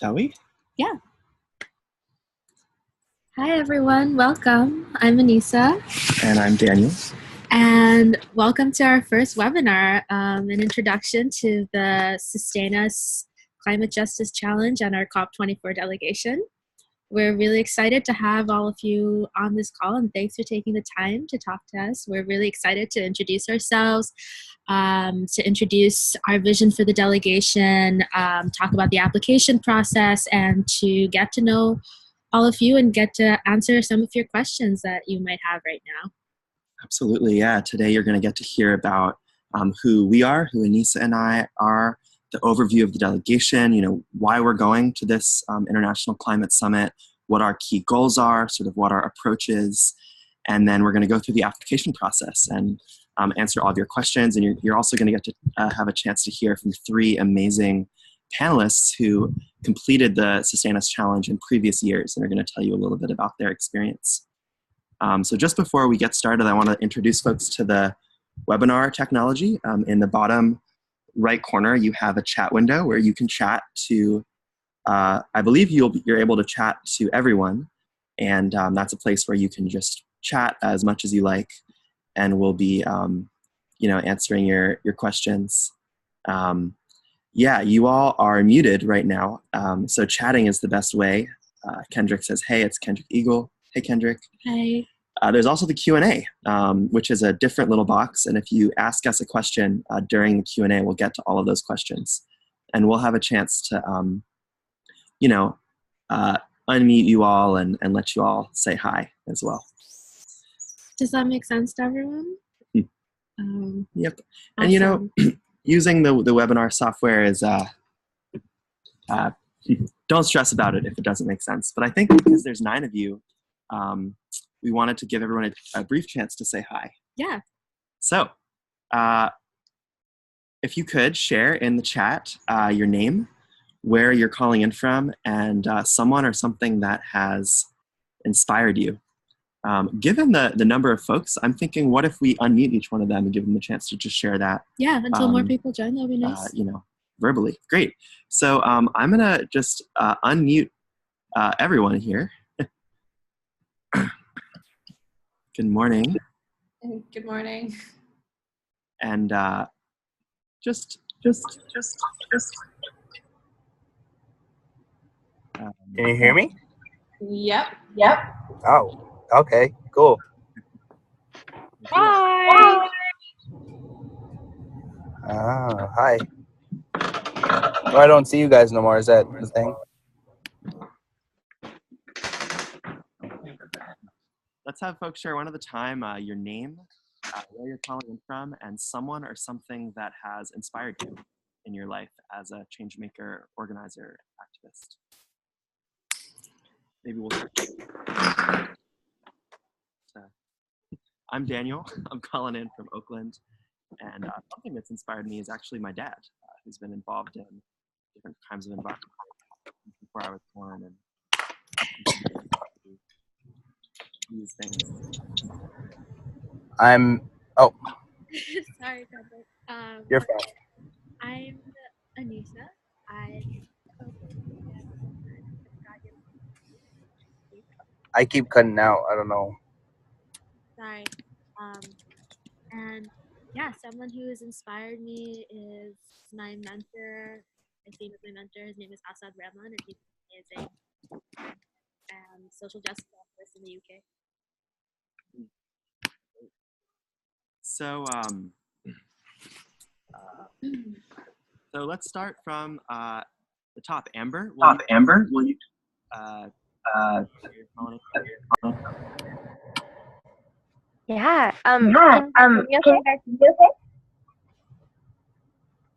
Shall we? Yeah. Hi, everyone. Welcome. I'm Anissa. And I'm Daniel. And welcome to our first webinar, an introduction to the SustainUS Climate Justice Challenge and our COP24 delegation. We're really excited to have all of you on this call, and thanks for taking the time to talk to us. We're really excited to introduce ourselves, to introduce our vision for the delegation, talk about the application process, and to get to know all of you and get to answer some of your questions that you might have right now. Absolutely, yeah. Today you're going to get to hear about who we are, who Anissa and I are, the overview of the delegation, why we're going to this International Climate Summit, what our key goals are, sort of what our approach is, and then we're going to go through the application process and answer all of your questions. And you're also going to get to have a chance to hear from three amazing panelists who completed the SustainUS Challenge in previous years and are going to tell you a little bit about their experience. So just before we get started, I want to introduce folks to the webinar technology. In the bottom right corner, you have a chat window where you can chat to, I believe you're able to chat to everyone, and that's a place where you can just chat as much as you like, and we'll be, answering your questions. Yeah, you all are muted right now, so chatting is the best way. Kendrick says, hey, it's Kendrick Eagle. Hey, Kendrick. Hey. There's also the Q&A, which is a different little box. And if you ask us a question during the Q&A, we'll get to all of those questions. And we'll have a chance to, unmute you all and let you all say hi as well. Does that make sense to everyone? Yep. Awesome. And, using the webinar software is, don't stress about it if it doesn't make sense. But I think because there's 9 of you, we wanted to give everyone a brief chance to say hi. Yeah. So, if you could share in the chat your name, where you're calling in from, and someone or something that has inspired you. Given the number of folks, I'm thinking, what if we unmute each one of them and give them a chance to just share that? Yeah, until more people join, that'll be nice. Verbally. Great. So I'm going to just unmute everyone here. Good morning. Good morning. And just. Can you hear me? Yep. Oh, okay, cool. Hi. Oh, hi. Oh, I don't see you guys no more. Is that the thing? Let's have folks share one at a time, your name, where you're calling in from, and someone or something that has inspired you in your life as a change maker, organizer, activist. Maybe we'll start. I'm Daniel. I'm calling in from Oakland, and something that's inspired me is actually my dad, who's been involved in different kinds of environment before I was born, and these things. Oh. Sorry, Kendrick. You're fine. I'm Anissa. I keep cutting out. I don't know. Sorry. And yeah, someone who has inspired me is my mentor. I see him as my mentor. His name is Asad Rahman, and he's amazing. Social justice activist in the UK. So, so let's start from the top. Amber, will you? Yeah. Can you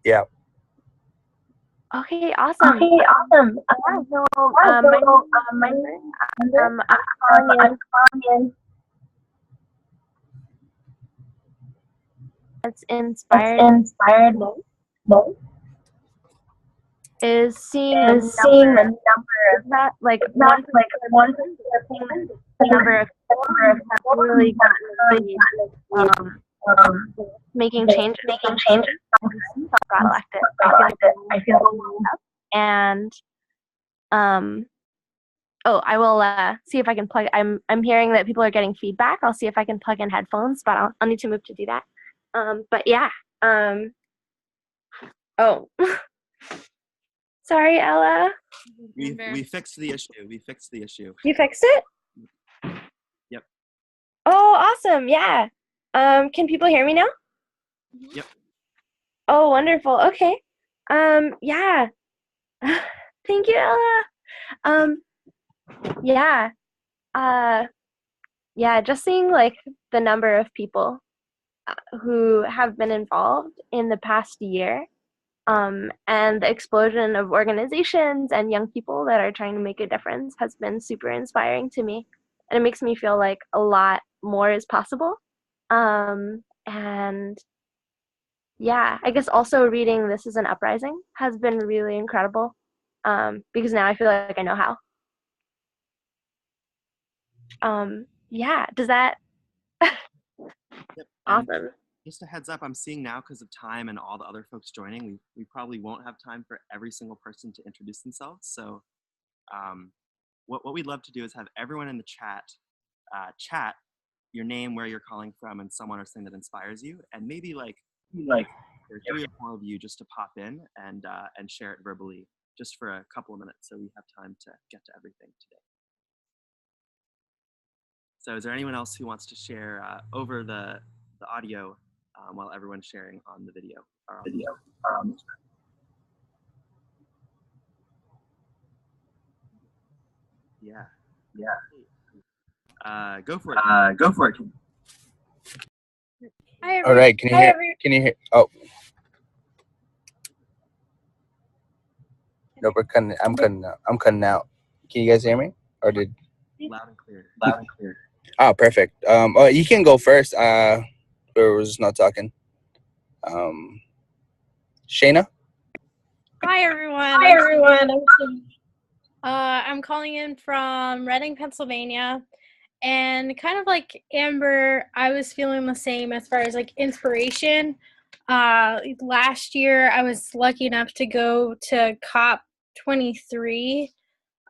Yeah. Okay. Awesome. Yeah. So, my name I'm calling in. That's inspired me is seeing a number of that, like one the number of people have really gotten making changes got elected. I feel and Oh, I will see if I can plug. I'm hearing that people are getting feedback. I'll see if I can plug in headphones, but I'll need to move to do that. But yeah. Oh, sorry, Ella. We fixed the issue. We fixed the issue. You fixed it? Yep. Oh, awesome. Yeah. Can people hear me now? Yep. Oh, wonderful. Okay. Yeah. Thank you, Ella. Yeah. Yeah, just seeing like the number of people who have been involved in the past year, and the explosion of organizations and young people that are trying to make a difference has been super inspiring to me. And it makes me feel like a lot more is possible. And yeah, I guess also reading This Is an Uprising has been really incredible, because now I feel like I know how. Yeah, does that Yep. awesome. Just a heads up, I'm seeing now because of time and all the other folks joining, we probably won't have time for every single person to introduce themselves. So what we'd love to do is have everyone in the chat chat your name, where you're calling from, and someone or something that inspires you, and maybe like there's 3 or 4 of you just to pop in and share it verbally just for a couple of minutes so we have time to get to everything today. So is there anyone else who wants to share over the audio while everyone's sharing on the video? Yeah. Go for it. Hi, everyone. All right, can you hear? Can you hear? Oh, no, I'm cutting out. Can you guys hear me? Or did? Loud and clear. Oh, perfect. Oh, you can go first. We're just not talking. Shayna. Hi everyone. I'm calling in from Reading, Pennsylvania, and kind of like Amber, I was feeling the same as far as like inspiration. Last year, I was lucky enough to go to COP23,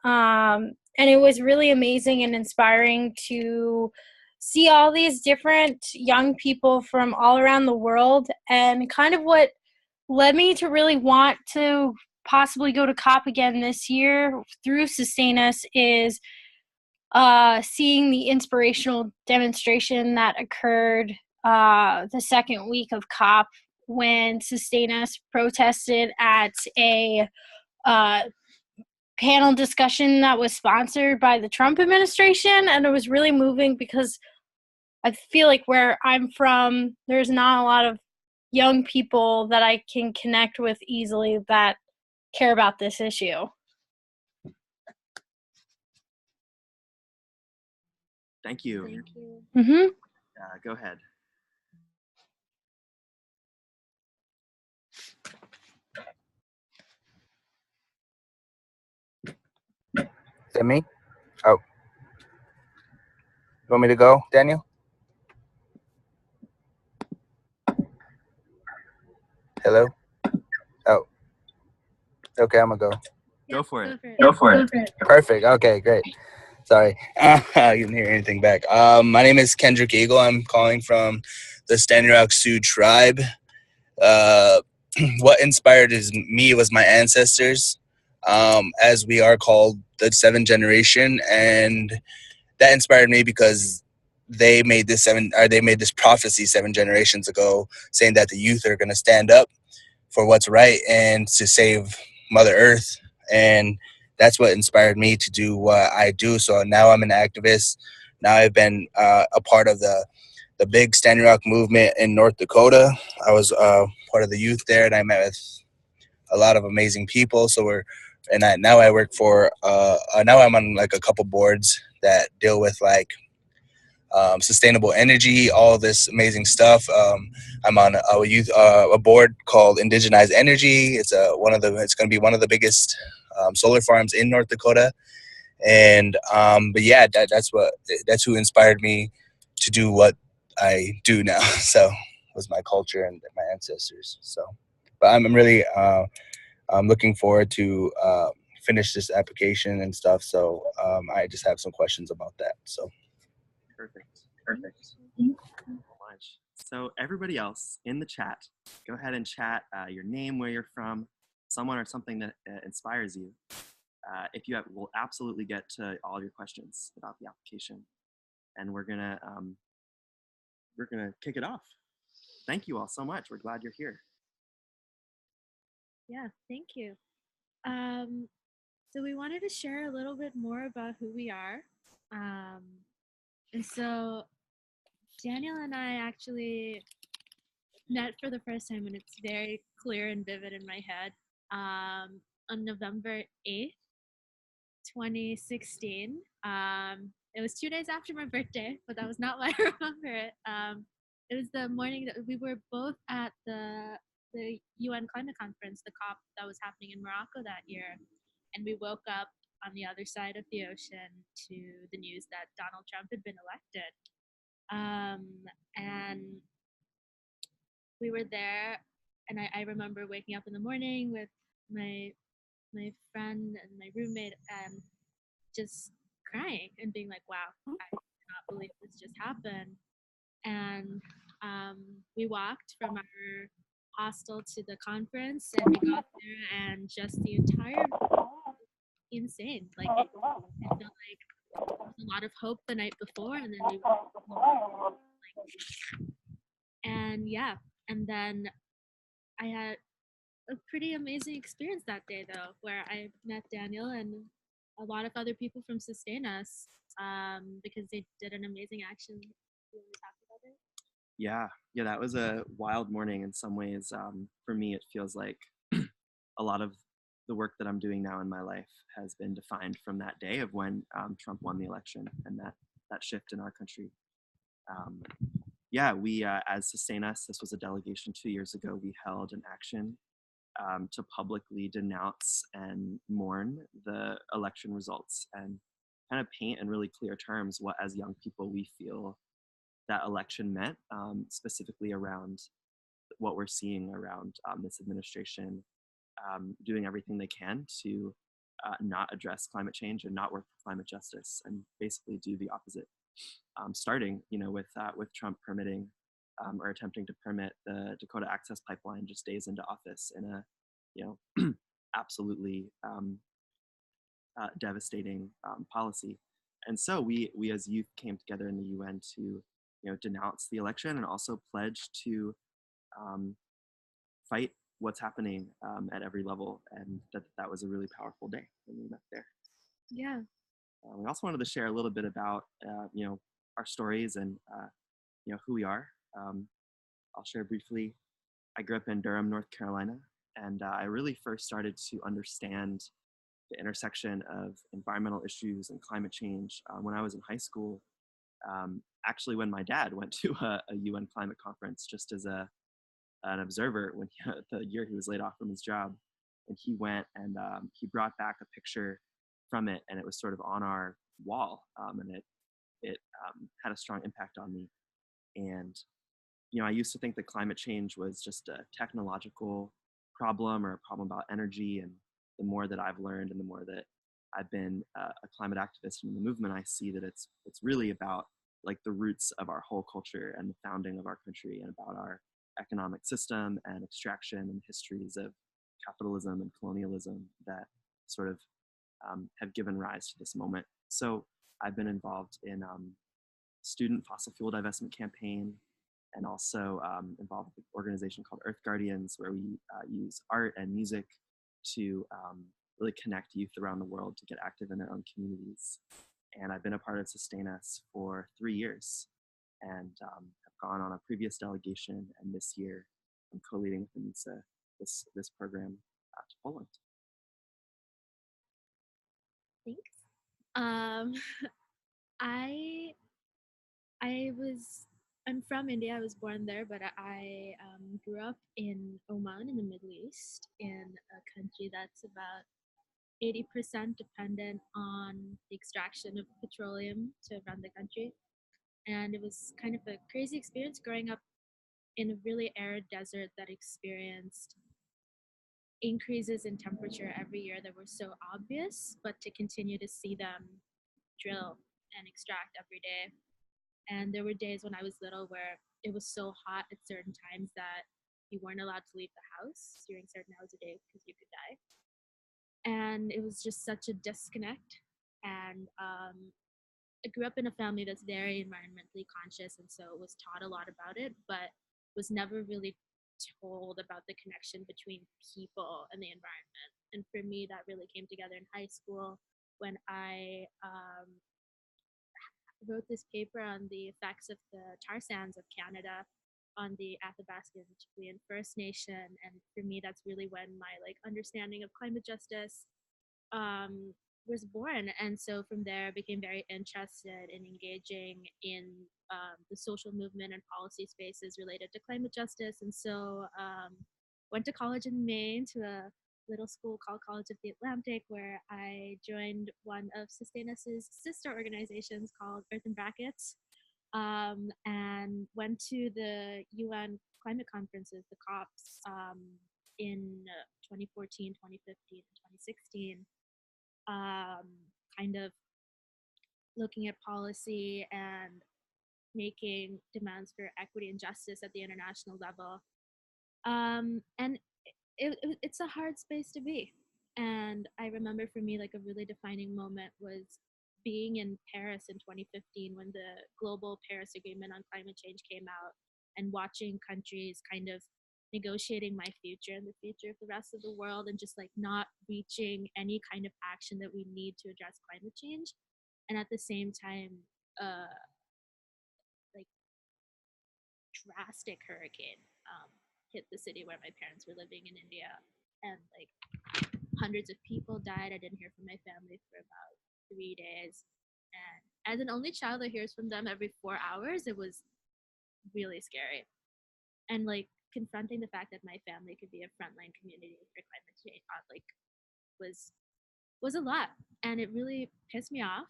and it was really amazing and inspiring to see all these different young people from all around the world, and kind of what led me to really want to possibly go to COP again this year through SustainUS is seeing the inspirational demonstration that occurred the second week of COP when SustainUS protested at a panel discussion that was sponsored by the Trump administration. And it was really moving because I feel like where I'm from, there's not a lot of young people that I can connect with easily that care about this issue. Thank you. Mm-hmm. Go ahead. Is that me? Oh. You want me to go, Daniel? Hello? Oh. Okay, I'm gonna go. Go for it. Perfect. Okay, great. Sorry. I didn't hear anything back. My name is Kendrick Eagle. I'm calling from the Standing Rock Sioux tribe. What inspired me was my ancestors, as we are called the 7th generation, and that inspired me because they made this prophecy 7 generations ago, saying that the youth are going to stand up for what's right and to save Mother Earth. And that's what inspired me to do what I do. So now I'm an activist. Now I've been a part of the big Standing Rock movement in North Dakota. I was part of the youth there, and I met with a lot of amazing people. Now I work for now I'm on like a couple boards that deal with like sustainable energy, all this amazing stuff. I'm on a board called Indigenized Energy. It's going to be one of the biggest solar farms in North Dakota. And but yeah, that's who inspired me to do what I do now. So it was my culture and my ancestors. So, but I'm really I'm looking forward to finish this application and stuff. So I just have some questions about that. So Perfect. Thank you so much. So everybody else in the chat, go ahead and chat your name, where you're from, someone or something that inspires you. If you have, we'll absolutely get to all your questions about the application, and we're gonna kick it off. Thank you all so much. We're glad you're here. Yeah, thank you. So we wanted to share a little bit more about who we are. And so Daniel and I actually met for the first time, and it's very clear and vivid in my head, on November 8th, 2016. It was 2 days after my birthday, but that was not why I remember it. It was the morning that we were both at the UN climate conference, the COP that was happening in Morocco that year. And we woke up on the other side of the ocean to the news that Donald Trump had been elected. And we were there, and I remember waking up in the morning with my friend and my roommate and just crying and being like, wow, I cannot believe this just happened. And we walked from our hostel to the conference, and we got there, and just the entire insane. Like it felt like there was a lot of hope the night before, and then we and yeah, and then I had a pretty amazing experience that day though, where I met Daniel and a lot of other people from SustainUS, because they did an amazing action. Do you want to talk about it? Yeah, that was a wild morning in some ways. For me, it feels like a lot of the work that I'm doing now in my life has been defined from that day of when Trump won the election and that shift in our country. We, as SustainUS, this was a delegation 2 years ago, we held an action to publicly denounce and mourn the election results and kind of paint in really clear terms what, as young people, we feel that election meant, specifically around what we're seeing around this administration doing everything they can to not address climate change and not work for climate justice, and basically do the opposite. Starting, with Trump permitting or attempting to permit the Dakota Access Pipeline just days into office in a, absolutely devastating policy. And so we as youth came together in the UN to, denounce the election and also pledge to fight what's happening at every level. And that was a really powerful day when we met there. Yeah. We also wanted to share a little bit about, our stories and, who we are. I'll share briefly. I grew up in Durham, North Carolina, and I really first started to understand the intersection of environmental issues and climate change when I was in high school. Actually, when my dad went to a UN climate conference just as an observer when the year he was laid off from his job, and he went and he brought back a picture from it, and it was sort of on our wall, and it had a strong impact on me. And I used to think that climate change was just a technological problem or a problem about energy, and the more that I've learned and the more that I've been a climate activist in the movement, I see that it's really about like the roots of our whole culture and the founding of our country, and about our economic system and extraction and histories of capitalism and colonialism that sort of have given rise to this moment. So I've been involved in student fossil fuel divestment campaign, and also involved with an organization called Earth Guardians, where we use art and music to really connect youth around the world to get active in their own communities. And I've been a part of SustainUS for 3 years, and have gone on a previous delegation, and this year I'm co-leading with Anissa this program to Poland. Thanks. I'm from India. I was born there, but I grew up in Oman in the Middle East, in a country that's about 80% dependent on the extraction of petroleum to run the country. And it was kind of a crazy experience growing up in a really arid desert that experienced increases in temperature every year that were so obvious, but to continue to see them drill and extract every day. And there were days when I was little where it was so hot at certain times that you weren't allowed to leave the house during certain hours a day because you could die. And it was just such a disconnect. And I grew up in a family that's very environmentally conscious, and so was taught a lot about it, but was never really told about the connection between people and the environment. And for me, that really came together in high school when I wrote this paper on the effects of the tar sands of Canada on the Athabascan and Chippewa First Nation. And for me, that's really when my understanding of climate justice was born. And so from there, I became very interested in engaging in the social movement and policy spaces related to climate justice. And so went to college in Maine, to a little school called College of the Atlantic, where I joined one of SustainUS's sister organizations called Earth in Brackets, and went to the UN climate conferences, the COPs, in 2014, 2015, and 2016, kind of looking at policy and making demands for equity and justice at the international level. And it's a hard space to be. And I remember for me, a really defining moment was being in Paris in 2015 when the Global Paris Agreement on Climate Change came out, and watching countries kind of negotiating my future and the future of the rest of the world, and just not reaching any kind of action that we need to address climate change. And at the same time, drastic hurricane hit the city where my parents were living in India, and hundreds of people died. I didn't hear from my family for about 3 days, and as an only child that hears from them every 4 hours, it was really scary. And confronting the fact that my family could be a frontline community for climate change was a lot, and it really pissed me off.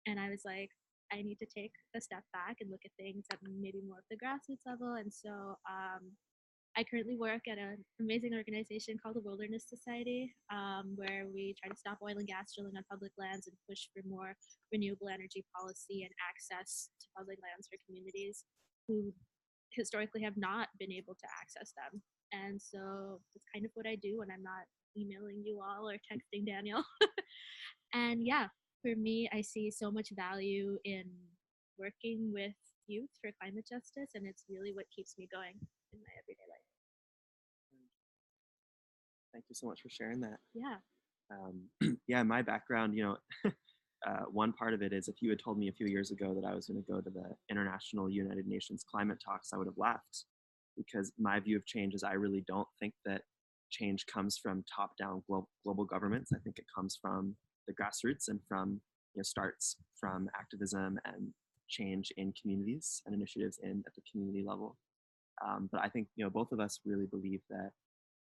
And I was like, I need to take a step back and look at things at maybe more of the grassroots level. And so I currently work at an amazing organization called the Wilderness Society, where we try to stop oil and gas drilling on public lands and push for more renewable energy policy and access to public lands for communities who historically have not been able to access them. And so that's kind of what I do when I'm not emailing you all or texting Daniel. And yeah, for me, I see so much value in working with youth for climate justice, and it's really what keeps me going in my everyday life. Thank you so much for sharing that. Yeah. Yeah, my background, one part of it is, if you had told me a few years ago that I was going to go to the International United Nations climate talks, I would have laughed, because my view of change is I really don't think that change comes from top-down global governments. I think it comes from the grassroots and from starts from activism and change in communities and initiatives at the community level. But I think both of us really believe that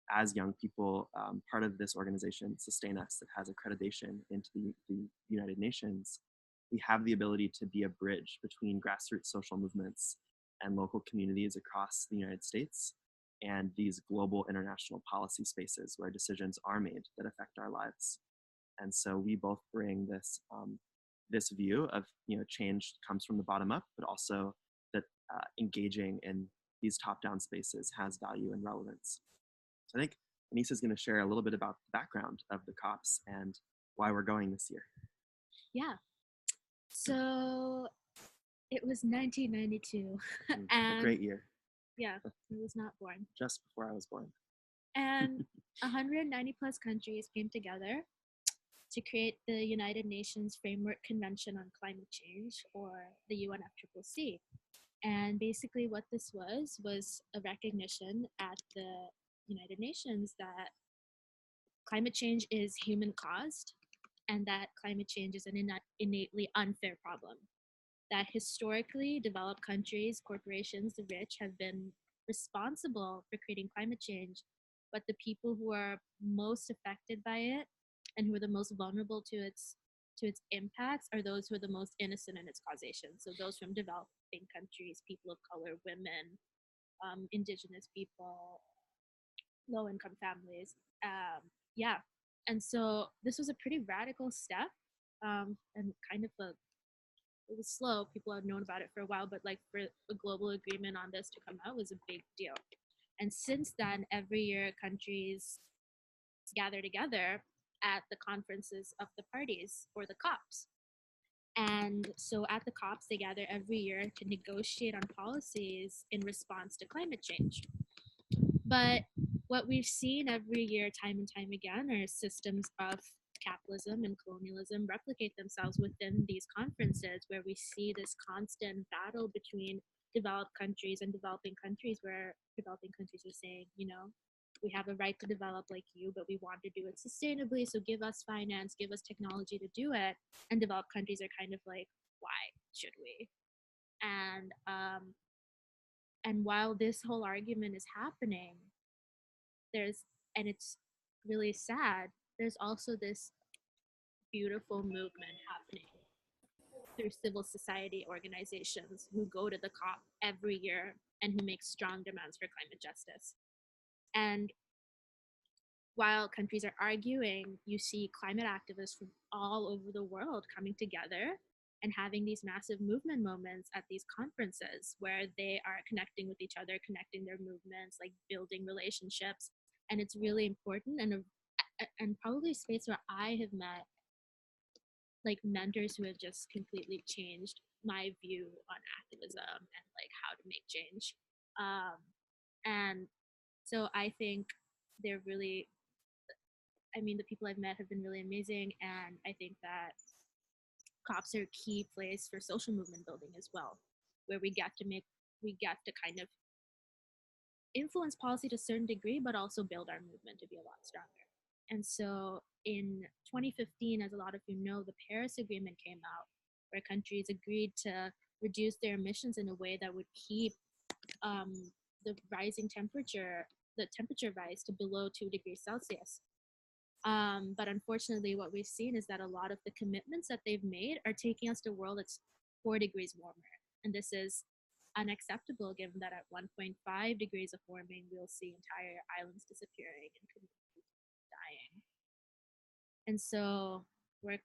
as young people, part of this organization, SustainUS, that has accreditation into the United Nations, we have the ability to be a bridge between grassroots social movements and local communities across the United States and these global international policy spaces where decisions are made that affect our lives. And so we both bring this this view of change comes from the bottom up, but also that engaging in these top-down spaces has value and relevance. So I think Anissa is going to share a little bit about the background of the COPs and why we're going this year. Yeah. So it was 1992. A great year. Yeah, I was not born. Just before I was born. And 190 plus countries came together to create the United Nations Framework Convention on Climate Change, or the UNFCCC. And basically what this was a recognition at the United Nations that climate change is human caused, and that climate change is an innately unfair problem. That historically developed countries, corporations, the rich have been responsible for creating climate change, but the people who are most affected by it and who are the most vulnerable to its impacts are those who are the most innocent in its causation. So those from developing countries, people of color, women, indigenous people, low-income families. Yeah, and so this was a pretty radical step, and kind of it was slow. People had known about it for a while, but like for a global agreement on this to come out was a big deal. And since then, every year countries gather together at the conferences of the parties, or the COPs. And so at the COPs, they gather every year to negotiate on policies in response to climate change. But what we've seen every year, time and time again, are systems of capitalism and colonialism replicate themselves within these conferences, where we see this constant battle between developed countries and developing countries, where developing countries are saying, we have a right to develop like you, but we want to do it sustainably, so give us finance, give us technology to do it. And developed countries are kind of like, why should we? And while this whole argument is happening, and it's really sad, there's also this beautiful movement happening through civil society organizations who go to the COP every year and who make strong demands for climate justice. And while countries are arguing, you see climate activists from all over the world coming together and having these massive movement moments at these conferences, where they are connecting with each other, connecting their movements, like building relationships. And it's really important, and probably a space where I have met like mentors who have just completely changed my view on activism and like how to make change. And so I think they're really, the people I've met have been really amazing, and I think that COPs are a key place for social movement building as well, where we get to kind of influence policy to a certain degree, but also build our movement to be a lot stronger. And so in 2015, as a lot of you know, the Paris Agreement came out, where countries agreed to reduce their emissions in a way that would keep the temperature rise to below 2 degrees Celsius. But unfortunately, what we've seen is that a lot of the commitments that they've made are taking us to a world that's 4 degrees warmer. And this is unacceptable, given that at 1.5 degrees of warming, we'll see entire islands disappearing and communities dying. And so we're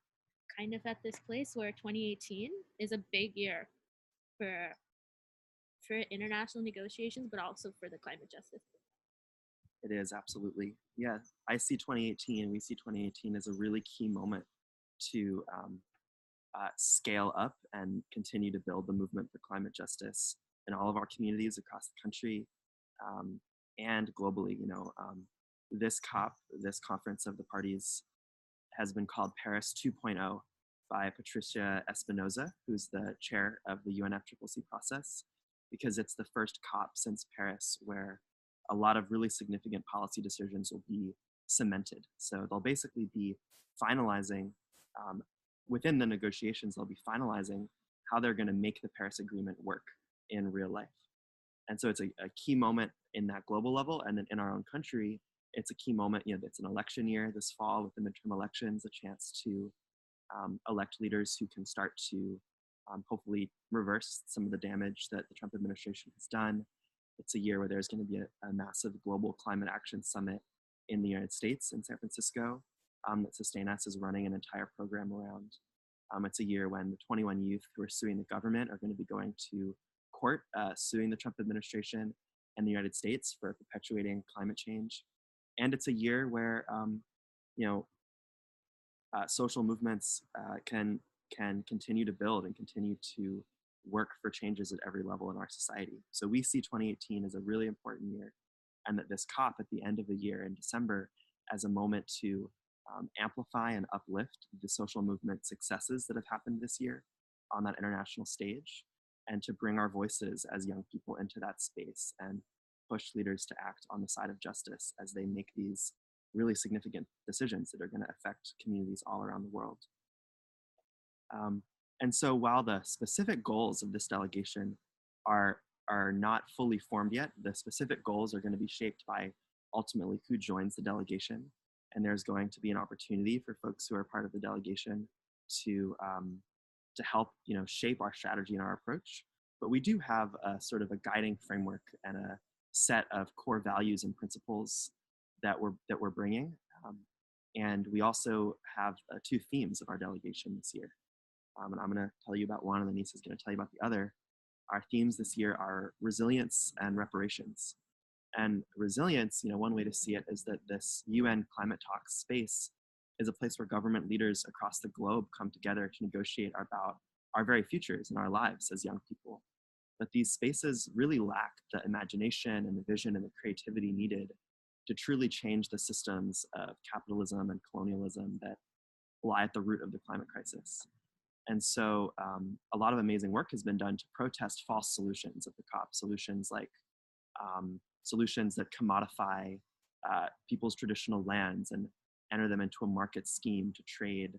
kind of at this place where 2018 is a big year for international negotiations, but also for the climate justice. It is, absolutely. Yeah, we see 2018 as a really key moment to scale up and continue to build the movement for climate justice in all of our communities across the country, and globally. This COP, this Conference of the Parties, has been called Paris 2.0 by Patricia Espinosa, who's the chair of the UNFCCC process, because it's the first COP since Paris where a lot of really significant policy decisions will be cemented. So they'll basically be finalizing, within the negotiations, they'll be finalizing how they're going to make the Paris Agreement work in real life. And so it's a key moment in that global level. And then in our own country, it's a key moment. It's an election year this fall with the midterm elections, a chance to elect leaders who can start to hopefully reverse some of the damage that the Trump administration has done. It's a year where there's going to be a massive global climate action summit in the United States, in San Francisco, that SustainUS is running an entire program around. It's a year when the 21 youth who are suing the government are going to be going to court, suing the Trump administration and the United States for perpetuating climate change. And it's a year where, social movements can continue to build and continue to work for changes at every level in our society. So we see 2018 as a really important year, and that this COP at the end of the year in December as a moment to amplify and uplift the social movement successes that have happened this year on that international stage, and to bring our voices as young people into that space and push leaders to act on the side of justice as they make these really significant decisions that are going to affect communities all around the world. And so while the specific goals of this delegation are not fully formed yet, the specific goals are going to be shaped by ultimately who joins the delegation. And there's going to be an opportunity for folks who are part of the delegation to help shape our strategy and our approach. But we do have a sort of a guiding framework and a set of core values and principles that we're bringing. And we also have two themes of our delegation this year. And I'm going to tell you about one, and Anissa is going to tell you about the other. Our themes this year are resilience and reparations. And resilience, one way to see it is that this UN climate talks space is a place where government leaders across the globe come together to negotiate about our very futures and our lives as young people. But these spaces really lack the imagination and the vision and the creativity needed to truly change the systems of capitalism and colonialism that lie at the root of the climate crisis. And so a lot of amazing work has been done to protest false solutions at the COP, solutions like solutions that commodify people's traditional lands and enter them into a market scheme to trade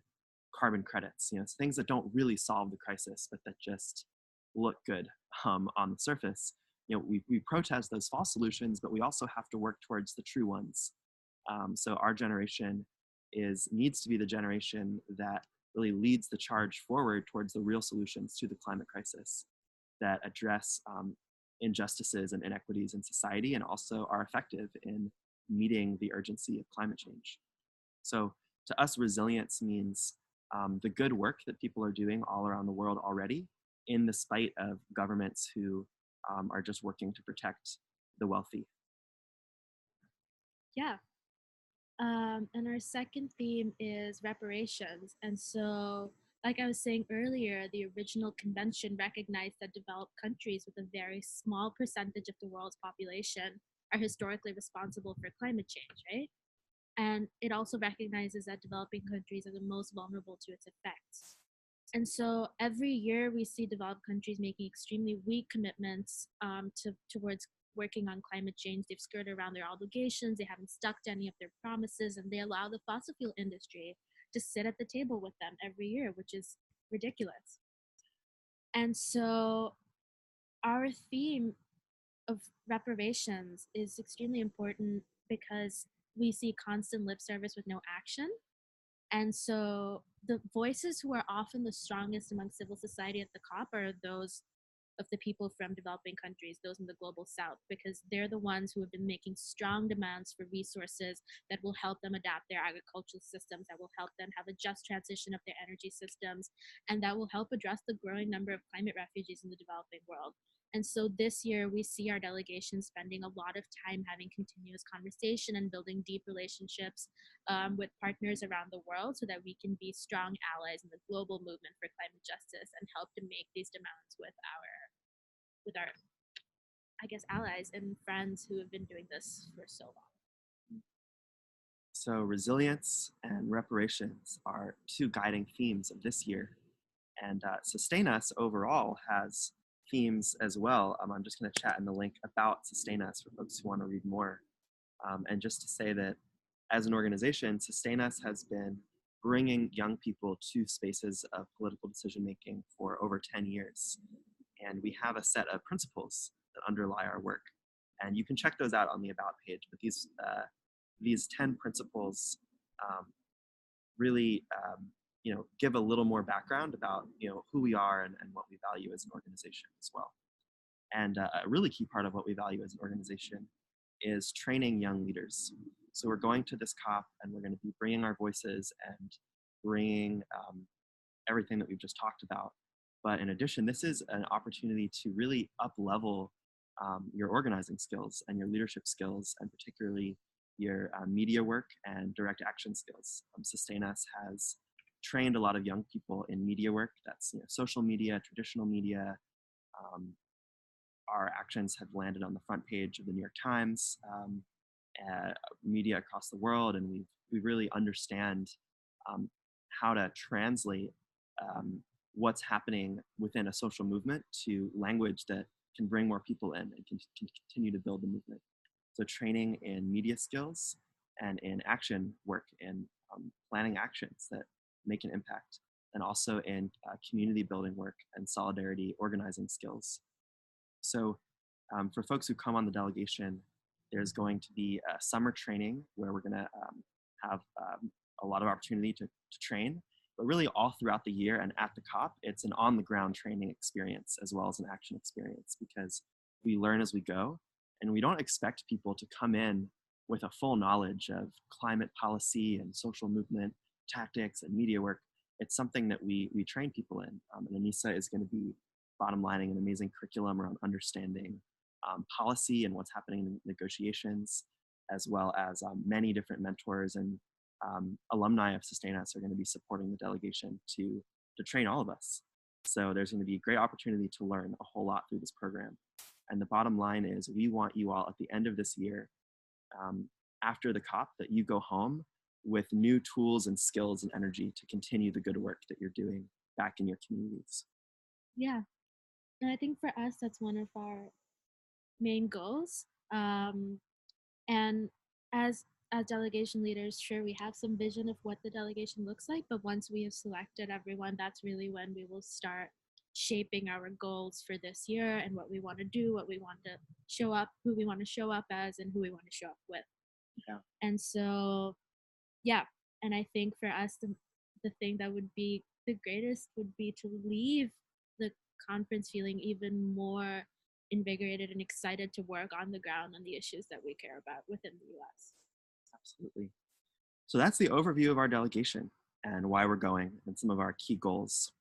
carbon credits. Things that don't really solve the crisis, but that just look good on the surface. We protest those false solutions, but we also have to work towards the true ones. So our generation needs to be the generation that really leads the charge forward towards the real solutions to the climate crisis that address injustices and inequities in society and also are effective in meeting the urgency of climate change. So to us, resilience means the good work that people are doing all around the world already, in the spite of governments who are just working to protect the wealthy. Yeah. And our second theme is reparations. And so, like I was saying earlier, the original convention recognized that developed countries with a very small percentage of the world's population are historically responsible for climate change, right? And it also recognizes that developing countries are the most vulnerable to its effects. And so every year we see developed countries making extremely weak commitments towards working on climate change. They've skirted around their obligations, they haven't stuck to any of their promises, and they allow the fossil fuel industry to sit at the table with them every year, which is ridiculous. And so our theme of reparations is extremely important because we see constant lip service with no action. And so the voices who are often the strongest among civil society at the COP are those of the people from developing countries, those in the global south, because they're the ones who have been making strong demands for resources that will help them adapt their agricultural systems, that will help them have a just transition of their energy systems, and that will help address the growing number of climate refugees in the developing world. And so this year, we see our delegation spending a lot of time having continuous conversation and building deep relationships with partners around the world so that we can be strong allies in the global movement for climate justice and help to make these demands with our, I guess, allies and friends who have been doing this for so long. So resilience and reparations are two guiding themes of this year. And SustainUS overall has themes as well. I'm just going to chat in the link about SustainUS for folks who want to read more. And just to say that as an organization, SustainUS has been bringing young people to spaces of political decision making for over 10 years. And we have a set of principles that underlie our work. And you can check those out on the About page. But these 10 principles really give a little more background about who we are and what we value as an organization as well. And a really key part of what we value as an organization is training young leaders. So we're going to this COP and we're going to be bringing our voices and bringing everything that we've just talked about. But in addition, this is an opportunity to really up-level your organizing skills and your leadership skills, and particularly your media work and direct action skills. SustainUS has trained a lot of young people in media work. That's social media, traditional media. Our actions have landed on the front page of the New York Times, media across the world, and we really understand how to translate what's happening within a social movement to language that can bring more people in and can continue to build the movement. So training in media skills and in action work, in planning actions that make an impact, and also in community building work and solidarity organizing skills. So for folks who come on the delegation, there's going to be a summer training where we're going to have a lot of opportunity to train, but really all throughout the year and at the COP, it's an on-the-ground training experience as well as an action experience, because we learn as we go, and we don't expect people to come in with a full knowledge of climate policy and social movement tactics and media work. It's something that we train people in. And Anissa is going to be bottom lining an amazing curriculum around understanding policy and what's happening in negotiations, as well as many different mentors and alumni of SustainUS are going to be supporting the delegation to train all of us. So there's going to be a great opportunity to learn a whole lot through this program. And the bottom line is we want you all at the end of this year, after the COP, that you go home with new tools and skills and energy to continue the good work that you're doing back in your communities. Yeah. And I think for us, that's one of our main goals. And as delegation leaders, sure, we have some vision of what the delegation looks like, but once we have selected everyone, that's really when we will start shaping our goals for this year and what we want to do, what we want to show up, who we want to show up as, and who we want to show up with. Yeah. And so, yeah, and I think for us, the thing that would be the greatest would be to leave the conference feeling even more invigorated and excited to work on the ground on the issues that we care about within the US. Absolutely. So that's the overview of our delegation and why we're going and some of our key goals.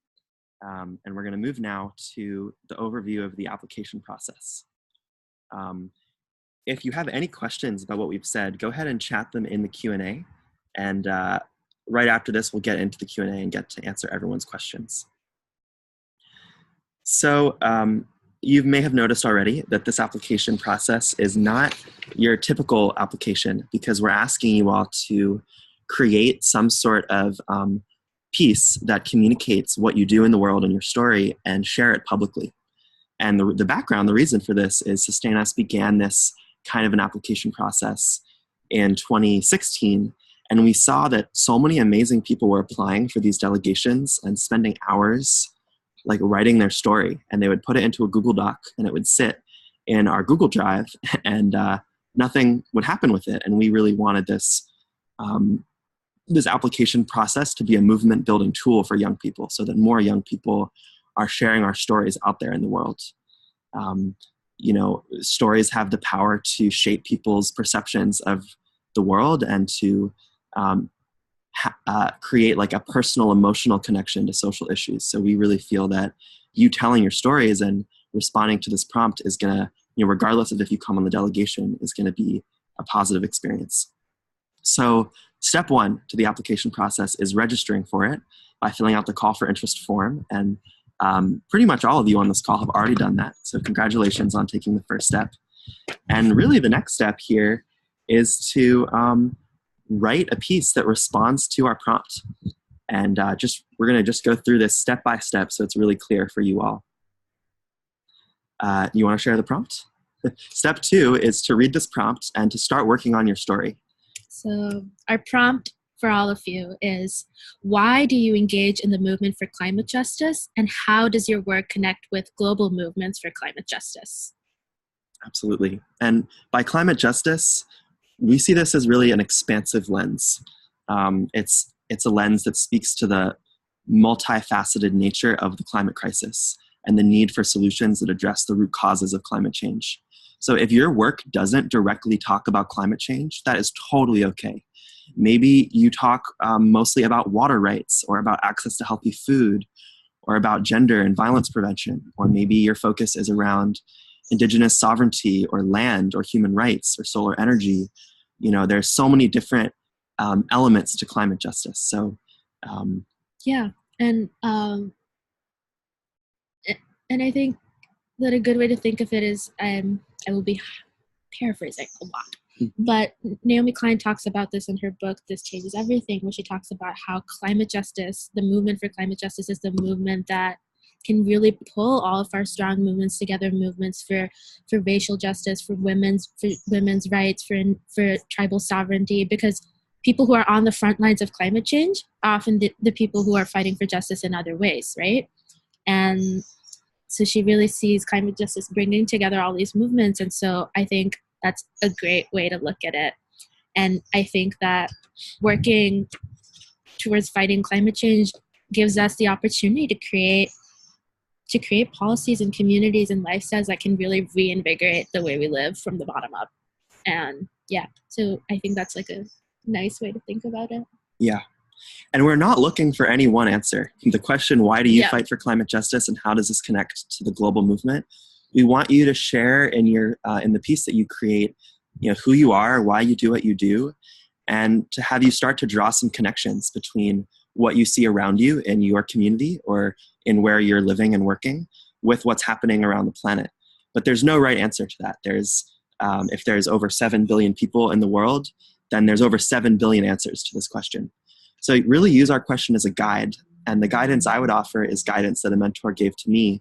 And we're going to move now to the overview of the application process. If you have any questions about what we've said, go ahead and chat them in the Q&A. And right after this, we'll get into the Q&A and get to answer everyone's questions. So you may have noticed already that this application process is not your typical application because we're asking you all to create some sort of piece that communicates what you do in the world and your story and share it publicly. And the background, the reason for this is SustainUS began this kind of an application process in 2016. And we saw that so many amazing people were applying for these delegations and spending hours like writing their story. And they would put it into a Google Doc and it would sit in our Google Drive and nothing would happen with it. And we really wanted this this application process to be a movement building tool for young people so that more young people are sharing our stories out there in the world. You know, stories have the power to shape people's perceptions of the world and to create like a personal emotional connection to social issues. So we really feel that you telling your stories and responding to this prompt is gonna, you know, regardless of if you come on the delegation, is gonna be a positive experience. So step one to the application process is registering for it by filling out the call for interest form. And pretty much all of you on this call have already done that. So congratulations on taking the first step. And really the next step here is to write a piece that responds to our prompt. And we're gonna just go through this step by step so it's really clear for you all. You wanna share the prompt? Step two is to read this prompt and to start working on your story. So our prompt for all of you is, why do you engage in the movement for climate justice, and how does your work connect with global movements for climate justice? Absolutely. And by climate justice, we see this as really an expansive lens. It's a lens that speaks to the multifaceted nature of the climate crisis and the need for solutions that address the root causes of climate change. So if your work doesn't directly talk about climate change, that is totally okay. Maybe you talk mostly about water rights or about access to healthy food or about gender and violence prevention, or maybe your focus is around indigenous sovereignty or land or human rights or solar energy. You know, there's so many different elements to climate justice. So yeah, and I think that a good way to think of it is, I will be paraphrasing a lot, but Naomi Klein talks about this in her book, This Changes Everything, where she talks about how climate justice, the movement for climate justice, is the movement that can really pull all of our strong movements together, movements for racial justice, for women's rights, for tribal sovereignty, because people who are on the front lines of climate change are often the people who are fighting for justice in other ways, right? And so she really sees climate justice bringing together all these movements. And so I think that's a great way to look at it. And I think that working towards fighting climate change gives us the opportunity to create policies and communities and lifestyles that can really reinvigorate the way we live from the bottom up. And yeah, so I think that's like a nice way to think about it. Yeah. And we're not looking for any one answer. The question, why do you fight for climate justice and how does this connect to the global movement? We want you to share in your in the piece that you create, who you are, why you do what you do, and to have you start to draw some connections between what you see around you in your community or in where you're living and working with what's happening around the planet. But there's no right answer to that. If there's over 7 billion people in the world, then there's over 7 billion answers to this question. So really use our question as a guide. And the guidance I would offer is guidance that a mentor gave to me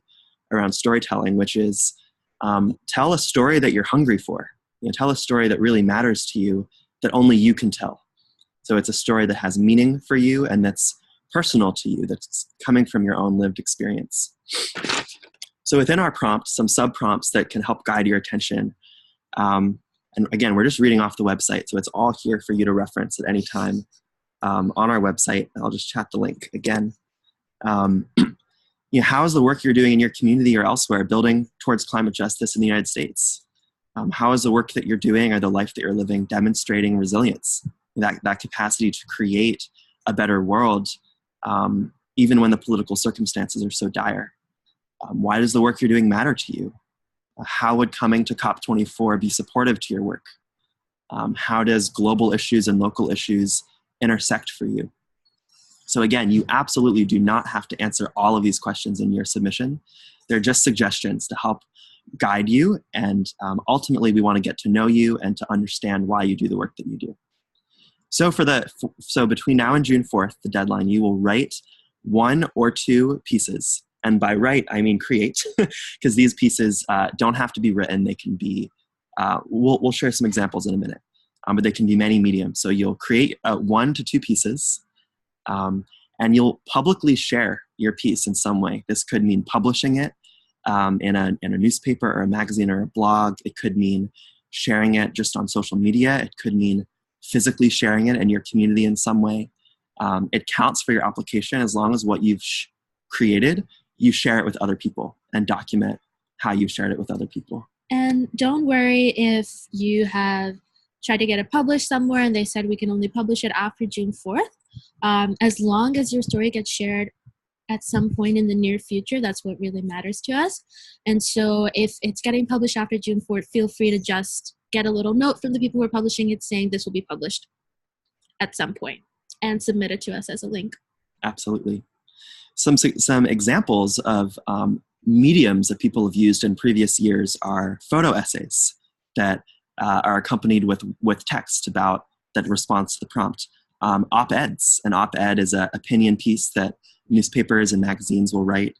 around storytelling, which is tell a story that you're hungry for. Tell a story that really matters to you that only you can tell. So it's a story that has meaning for you and that's personal to you, that's coming from your own lived experience. So within our prompts, some sub-prompts that can help guide your attention. And again, we're just reading off the website, so it's all here for you to reference at any time on our website. I'll just chat the link again. How is the work you're doing in your community or elsewhere building towards climate justice in the United States? How is the work that you're doing or the life that you're living demonstrating resilience, that capacity to create a better world, even when the political circumstances are so dire? Why does the work you're doing matter to you? How would coming to COP24 be supportive to your work? How does global issues and local issues intersect for you? So again, you absolutely do not have to answer all of these questions in your submission. They're just suggestions to help guide you, and ultimately we want to get to know you and to understand why you do the work that you do. So between now and June 4th, the deadline, you will write 1 or 2 pieces. And by write, I mean create, because these pieces don't have to be written. They can be, we'll share some examples in a minute, but they can be many mediums. So you'll create 1 to 2 pieces, and you'll publicly share your piece in some way. This could mean publishing it in a newspaper or a magazine or a blog. It could mean sharing it just on social media. It could mean physically sharing it in your community in some way. It counts for your application as long as what you've created, you share it with other people and document how you shared it with other people. And don't worry if you have tried to get it published somewhere and they said we can only publish it after June 4th. As long as your story gets shared at some point in the near future, that's what really matters to us. And so if it's getting published after June 4th, feel free to just get a little note from the people who are publishing it saying this will be published at some point and submit it to us as a link. Absolutely. Some examples of mediums that people have used in previous years are photo essays that are accompanied with text about that response to the prompt. Op-eds. An op-ed is an opinion piece that newspapers and magazines will write.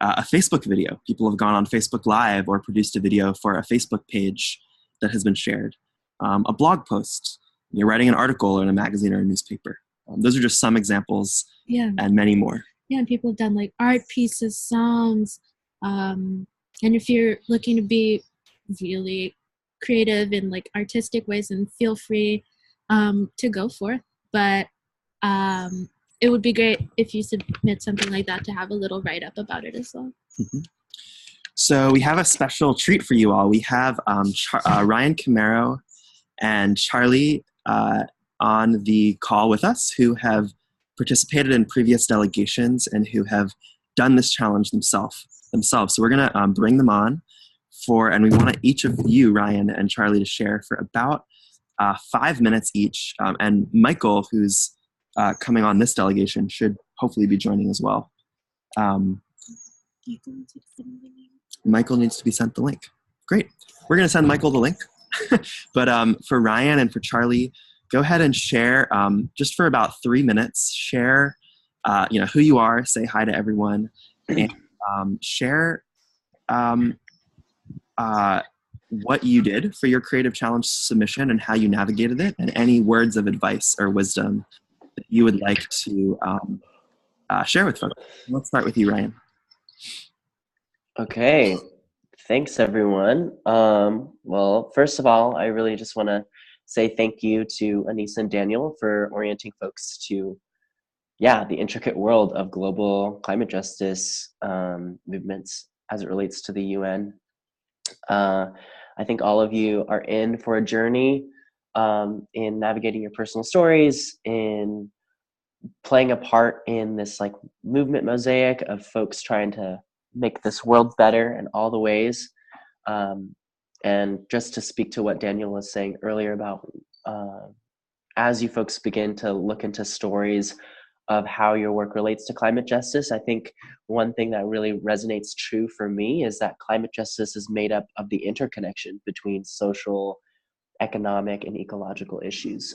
A Facebook video. People have gone on Facebook Live or produced a video for a Facebook page that has been shared. A blog post. You're writing an article in a magazine or a newspaper. Those are just some examples, and many more. Yeah, and people have done like art pieces, songs, and if you're looking to be really creative in like artistic ways, then feel free to go for it. But it would be great if you submit something like that to have a little write-up about it as well. Mm-hmm. So we have a special treat for you all. We have Ryan Camaro and Charlie on the call with us, who have participated in previous delegations and who have done this challenge themselves. So we're going to bring them on and we want each of you, Ryan and Charlie, to share for about 5 minutes each. And Michael, who's coming on this delegation, should hopefully be joining as well. Michael needs to be sent the link. Great. We're going to send Michael the link. But for Ryan and for Charlie, go ahead and share just for about 3 minutes. Share, who you are. Say hi to everyone, and share what you did for your creative challenge submission and how you navigated it, and any words of advice or wisdom that you would like to share with folks. Let's start with you, Ryan. Okay. Thanks, everyone. Well, first of all, I really just want to say thank you to Anissa and Daniel for orienting folks to, the intricate world of global climate justice movements as it relates to the UN. I think all of you are in for a journey in navigating your personal stories, in playing a part in this like movement mosaic of folks trying to make this world better in all the ways. And just to speak to what Daniel was saying earlier about as you folks begin to look into stories of how your work relates to climate justice, I think one thing that really resonates true for me is that climate justice is made up of the interconnection between social, economic, and ecological issues.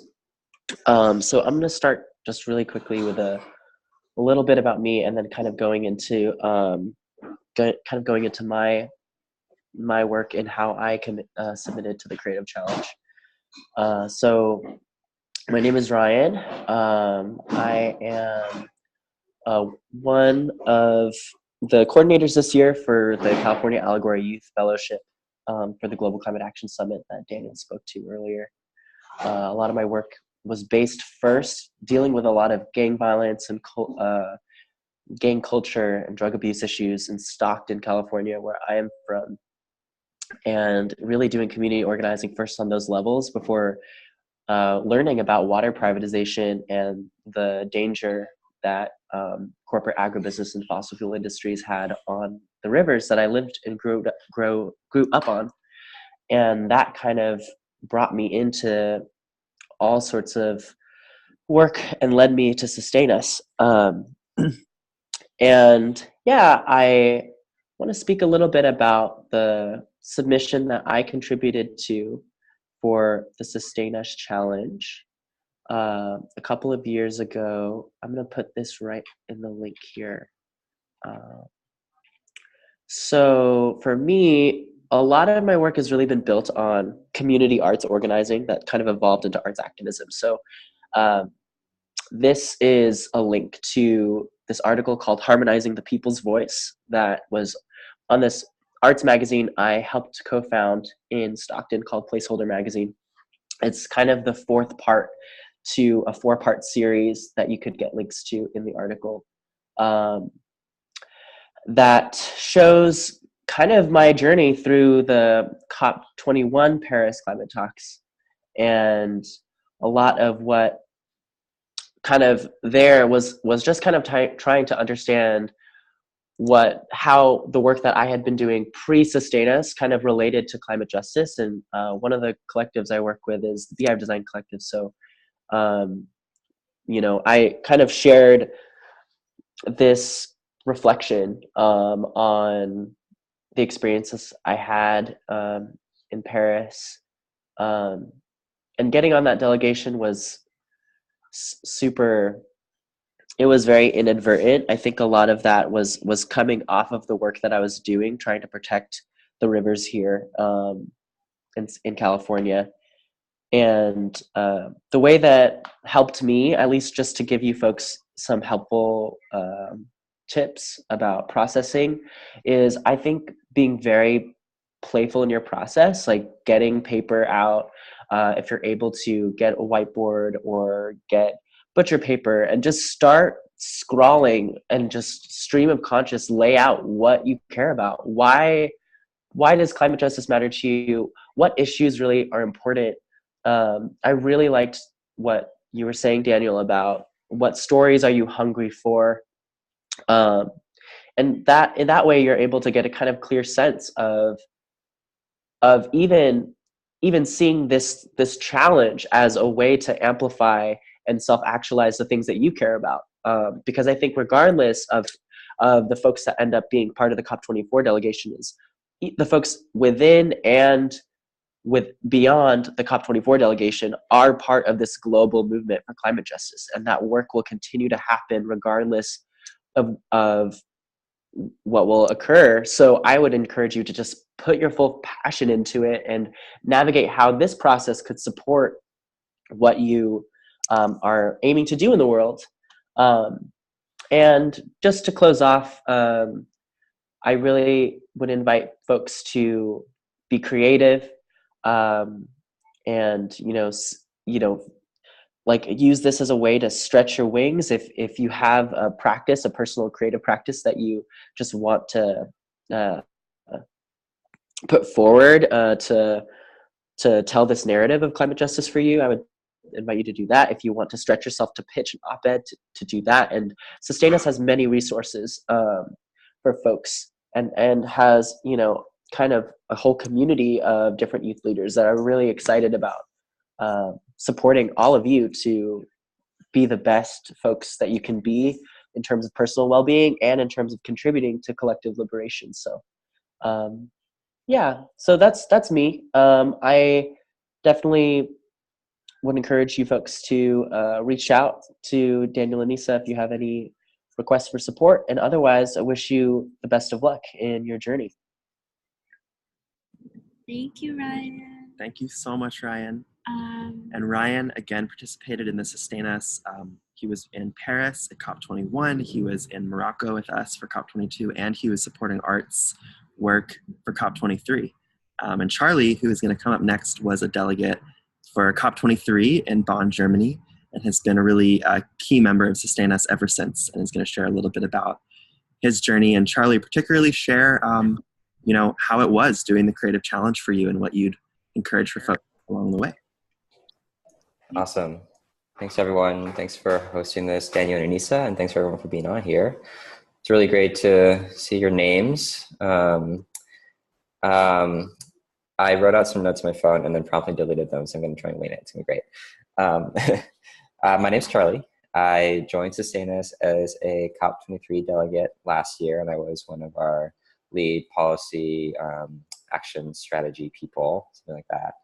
So I'm going to start just really quickly with a little bit about me, and then kind of going into my work and how I submitted to the Creative Challenge. So my name is Ryan. I am one of the coordinators this year for the California Allegory Youth Fellowship for the Global Climate Action Summit that Daniel spoke to earlier. A lot of my work was based first dealing with a lot of gang violence and gang culture and drug abuse issues in Stockton, California, where I am from, and really doing community organizing first on those levels before learning about water privatization and the danger that corporate agribusiness and fossil fuel industries had on the rivers that I lived and grew up on. And that kind of brought me into all sorts of work and led me to SustainUS. And yeah, I want to speak a little bit about the submission that I contributed to for the SustainUS Challenge a couple of years ago. I'm going to put this right in the link here. So for me, a lot of my work has really been built on community arts organizing that kind of evolved into arts activism. So this is a link to this article called Harmonizing the People's Voice that was on this arts magazine I helped co-found in Stockton called Placeholder Magazine. It's kind of the fourth part to a 4-part series that you could get links to in the article that shows kind of my journey through the COP21 Paris climate talks, and a lot of what kind of there was just kind of trying to understand how the work that I had been doing pre-SustainUS kind of related to climate justice. And one of the collectives I work with is the Beehive Design Collective. So, I kind of shared this reflection on the experiences I had in Paris. And getting on that delegation was it was very inadvertent. I think a lot of that was coming off of the work that I was doing, trying to protect the rivers here in California. And the way that helped me, at least just to give you folks some helpful tips about processing, is I think being very playful in your process, like getting paper out, if you're able to get a whiteboard or get butcher paper and just start scrawling and just stream of conscious lay out what you care about. Why does climate justice matter to you? What issues really are important? I really liked what you were saying, Daniel, about what stories are you hungry for? And that in that way, you're able to get a kind of clear sense of even seeing this challenge as a way to amplify and self-actualize the things that you care about. Because I think regardless of the folks that end up being part of the COP24 delegation, is the folks within and beyond the COP24 delegation are part of this global movement for climate justice. And that work will continue to happen regardless of what will occur. So I would encourage you to just put your full passion into it and navigate how this process could support what you are aiming to do in the world. And just to close off, I really would invite folks to be creative, and like use this as a way to stretch your wings. If you have a practice, a personal creative practice that you just want to put forward to to tell this narrative of climate justice for you, I would invite you to do that. If you want to stretch yourself to pitch an op-ed, to do that. And SustainUS has many resources for folks, and has, you know, kind of a whole community of different youth leaders that are really excited about supporting all of you to be the best folks that you can be in terms of personal well-being and in terms of contributing to collective liberation. So yeah, so that's me. I definitely would encourage you folks to reach out to Daniel and Nisa if you have any requests for support, and otherwise I wish you the best of luck in your journey. Thank you, Ryan. Thank you so much, Ryan. And Ryan, again, participated in the SustainUS. He was in Paris at COP21. He was in Morocco with us for COP22, and he was supporting arts work for COP23. And Charlie, who is going to come up next, was a delegate for COP23 in Bonn, Germany, and has been a really key member of SustainUS ever since, and is going to share a little bit about his journey. And Charlie, particularly share, you know, how it was doing the creative challenge for you and what you'd encourage for folks along the way. Awesome. Thanks, everyone. Thanks for hosting this, Daniel and Anissa, and thanks for everyone for being on here. It's really great to see your names. I wrote out some notes on my phone and then promptly deleted them, so I'm going to try and wing it. It's going to be great. My name's Charlie. I joined SustainUS as a COP23 delegate last year, and I was one of our lead policy action strategy people, something like that.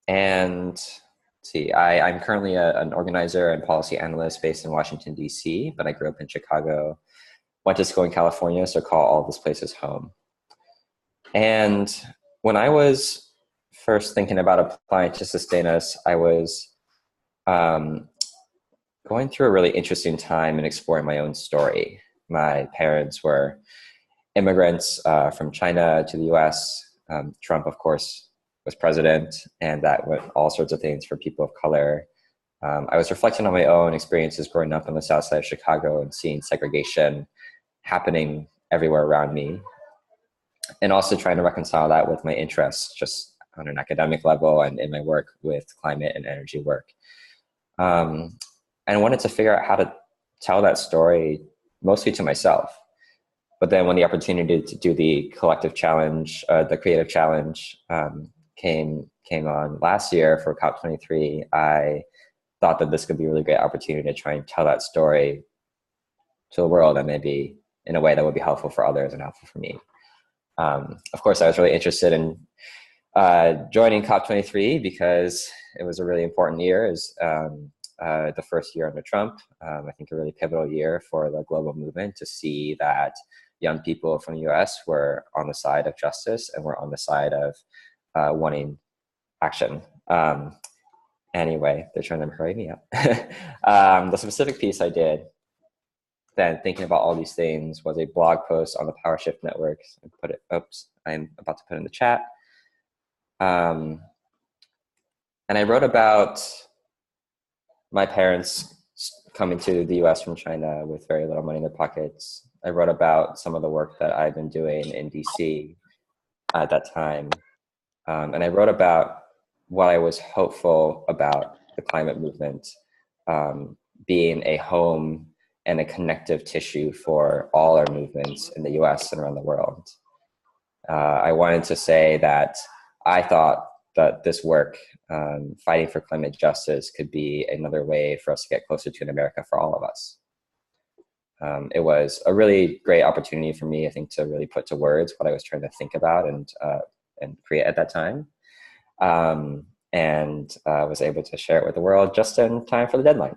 And let's see, I'm currently an organizer and policy analyst based in Washington, D.C., but I grew up in Chicago, went to school in California, so call all these places home. And when I was first thinking about applying to SustainUS, I was going through a really interesting time and exploring my own story. My parents were immigrants from China to the US. Trump, of course, was president, and that went all sorts of things for people of color. I was reflecting on my own experiences growing up on the south side of Chicago and seeing segregation happening everywhere around me, and also trying to reconcile that with my interests just on an academic level and in my work with climate and energy work. And I wanted to figure out how to tell that story mostly to myself. But then when the opportunity to do the collective challenge, the creative challenge came on last year for COP23, I thought that this could be a really great opportunity to try and tell that story to the world, and maybe in a way that would be helpful for others and helpful for me. Of course, I was really interested in joining COP23 because it was a really important year. It was the first year under Trump. I think a really pivotal year for the global movement to see that young people from the US were on the side of justice and were on the side of wanting action. Anyway, they're trying to hurry me up. The specific piece I did then, thinking about all these things, was a blog post on the Power Shift Network. I'm about to put it in the chat. And I wrote about my parents coming to the US from China with very little money in their pockets. I wrote about some of the work that I've been doing in DC at that time. And I wrote about what I was hopeful about the climate movement being a home and a connective tissue for all our movements in the US and around the world. I wanted to say that I thought that this work, fighting for climate justice, could be another way for us to get closer to an America for all of us. It was a really great opportunity for me, I think, to really put to words what I was trying to think about and create at that time. And was able to share it with the world just in time for the deadline.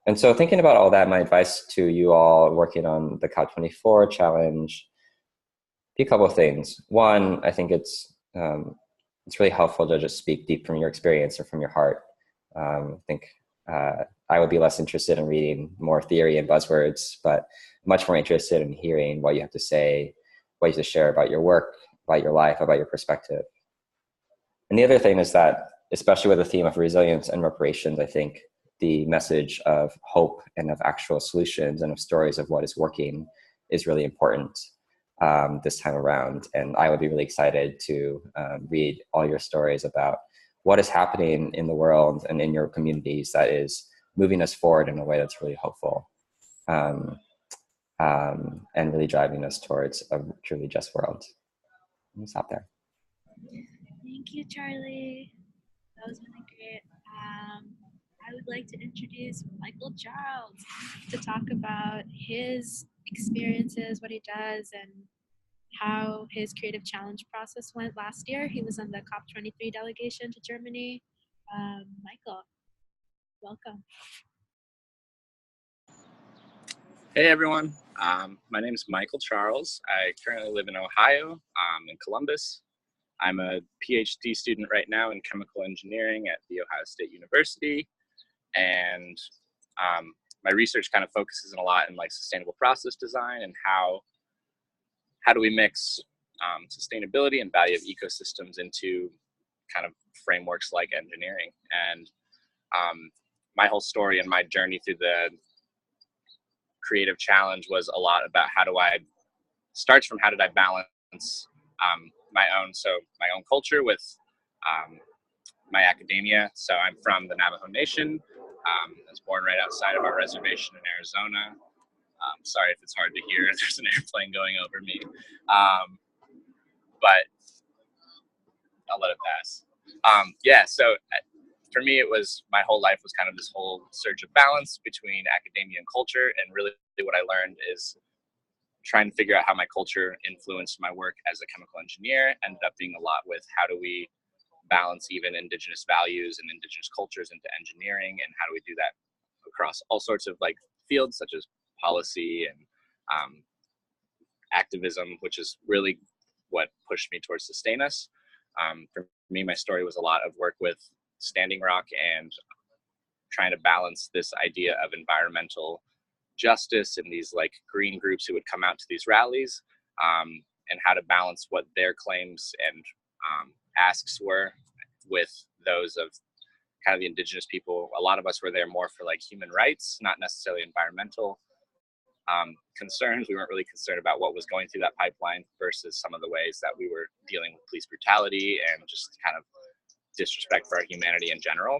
And so thinking about all that, my advice to you all working on the COP24 challenge, a couple of things. One, I think it's really helpful to just speak deep from your experience or from your heart. I think I would be less interested in reading more theory and buzzwords, but much more interested in hearing what you have to say, what you have to share about your work, about your life, about your perspective. And the other thing is that, especially with the theme of resilience and reparations, I think the message of hope and of actual solutions and of stories of what is working is really important. this time around. And I would be really excited to read all your stories about what is happening in the world and in your communities that is moving us forward in a way that's really hopeful, and really driving us towards a truly just world. Let me stop there. Thank you, Charlie. That was really great. I would like to introduce Michael Charles to talk about his experiences, what he does, and how his creative challenge process went last year. He was on the COP23 delegation to Germany. Michael, welcome. Hey everyone, my name is Michael Charles. I currently live in Ohio, in Columbus. I'm a PhD student right now in chemical engineering at The Ohio State University, and my research kind of focuses a lot in like sustainable process design and how do we mix sustainability and value of ecosystems into kind of frameworks like engineering. And my whole story and my journey through the creative challenge was a lot about how did I balance my own culture with my academia. So I'm from the Navajo Nation. I was born right outside of our reservation in Arizona. Sorry if it's hard to hear. There's an airplane going over me, but I'll let it pass. So for me, it was my whole life was kind of this whole search of balance between academia and culture. And really what I learned is trying to figure out how my culture influenced my work as a chemical engineer. Ended up being a lot with how do we balance even indigenous values and indigenous cultures into engineering, and how do we do that across all sorts of like fields such as policy and activism, which is really what pushed me towards SustainUS. For me, my story was a lot of work with Standing Rock and trying to balance this idea of environmental justice and these like green groups who would come out to these rallies, and how to balance what their claims and asks were with those of kind of the indigenous people. A lot of us were there more for like human rights, not necessarily environmental concerns. We weren't really concerned about what was going through that pipeline versus some of the ways that we were dealing with police brutality and just kind of disrespect for our humanity in general.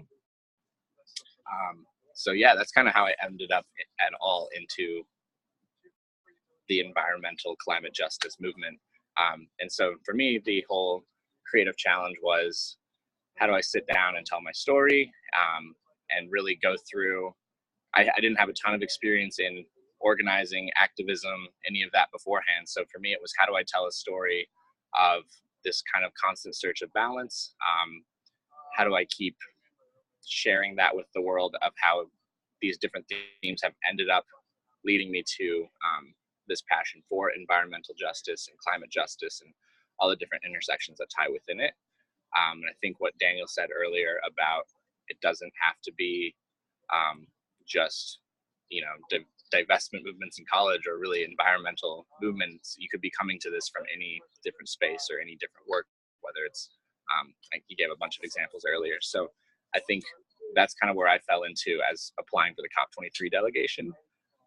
So yeah, that's kind of how I ended up at all into the environmental climate justice movement. And so for me, the whole creative challenge was, how do I sit down and tell my story, and really go through, I didn't have a ton of experience in organizing, activism, any of that beforehand. So for me, it was, how do I tell a story of this kind of constant search of balance? How do I keep sharing that with the world of how these different themes have ended up leading me to this passion for environmental justice and climate justice and all the different intersections that tie within it. And I think what Daniel said earlier about it doesn't have to be just, divestment movements in college or really environmental movements. You could be coming to this from any different space or any different work, whether it's, like you gave a bunch of examples earlier. So I think that's kind of where I fell into as applying for the COP23 delegation.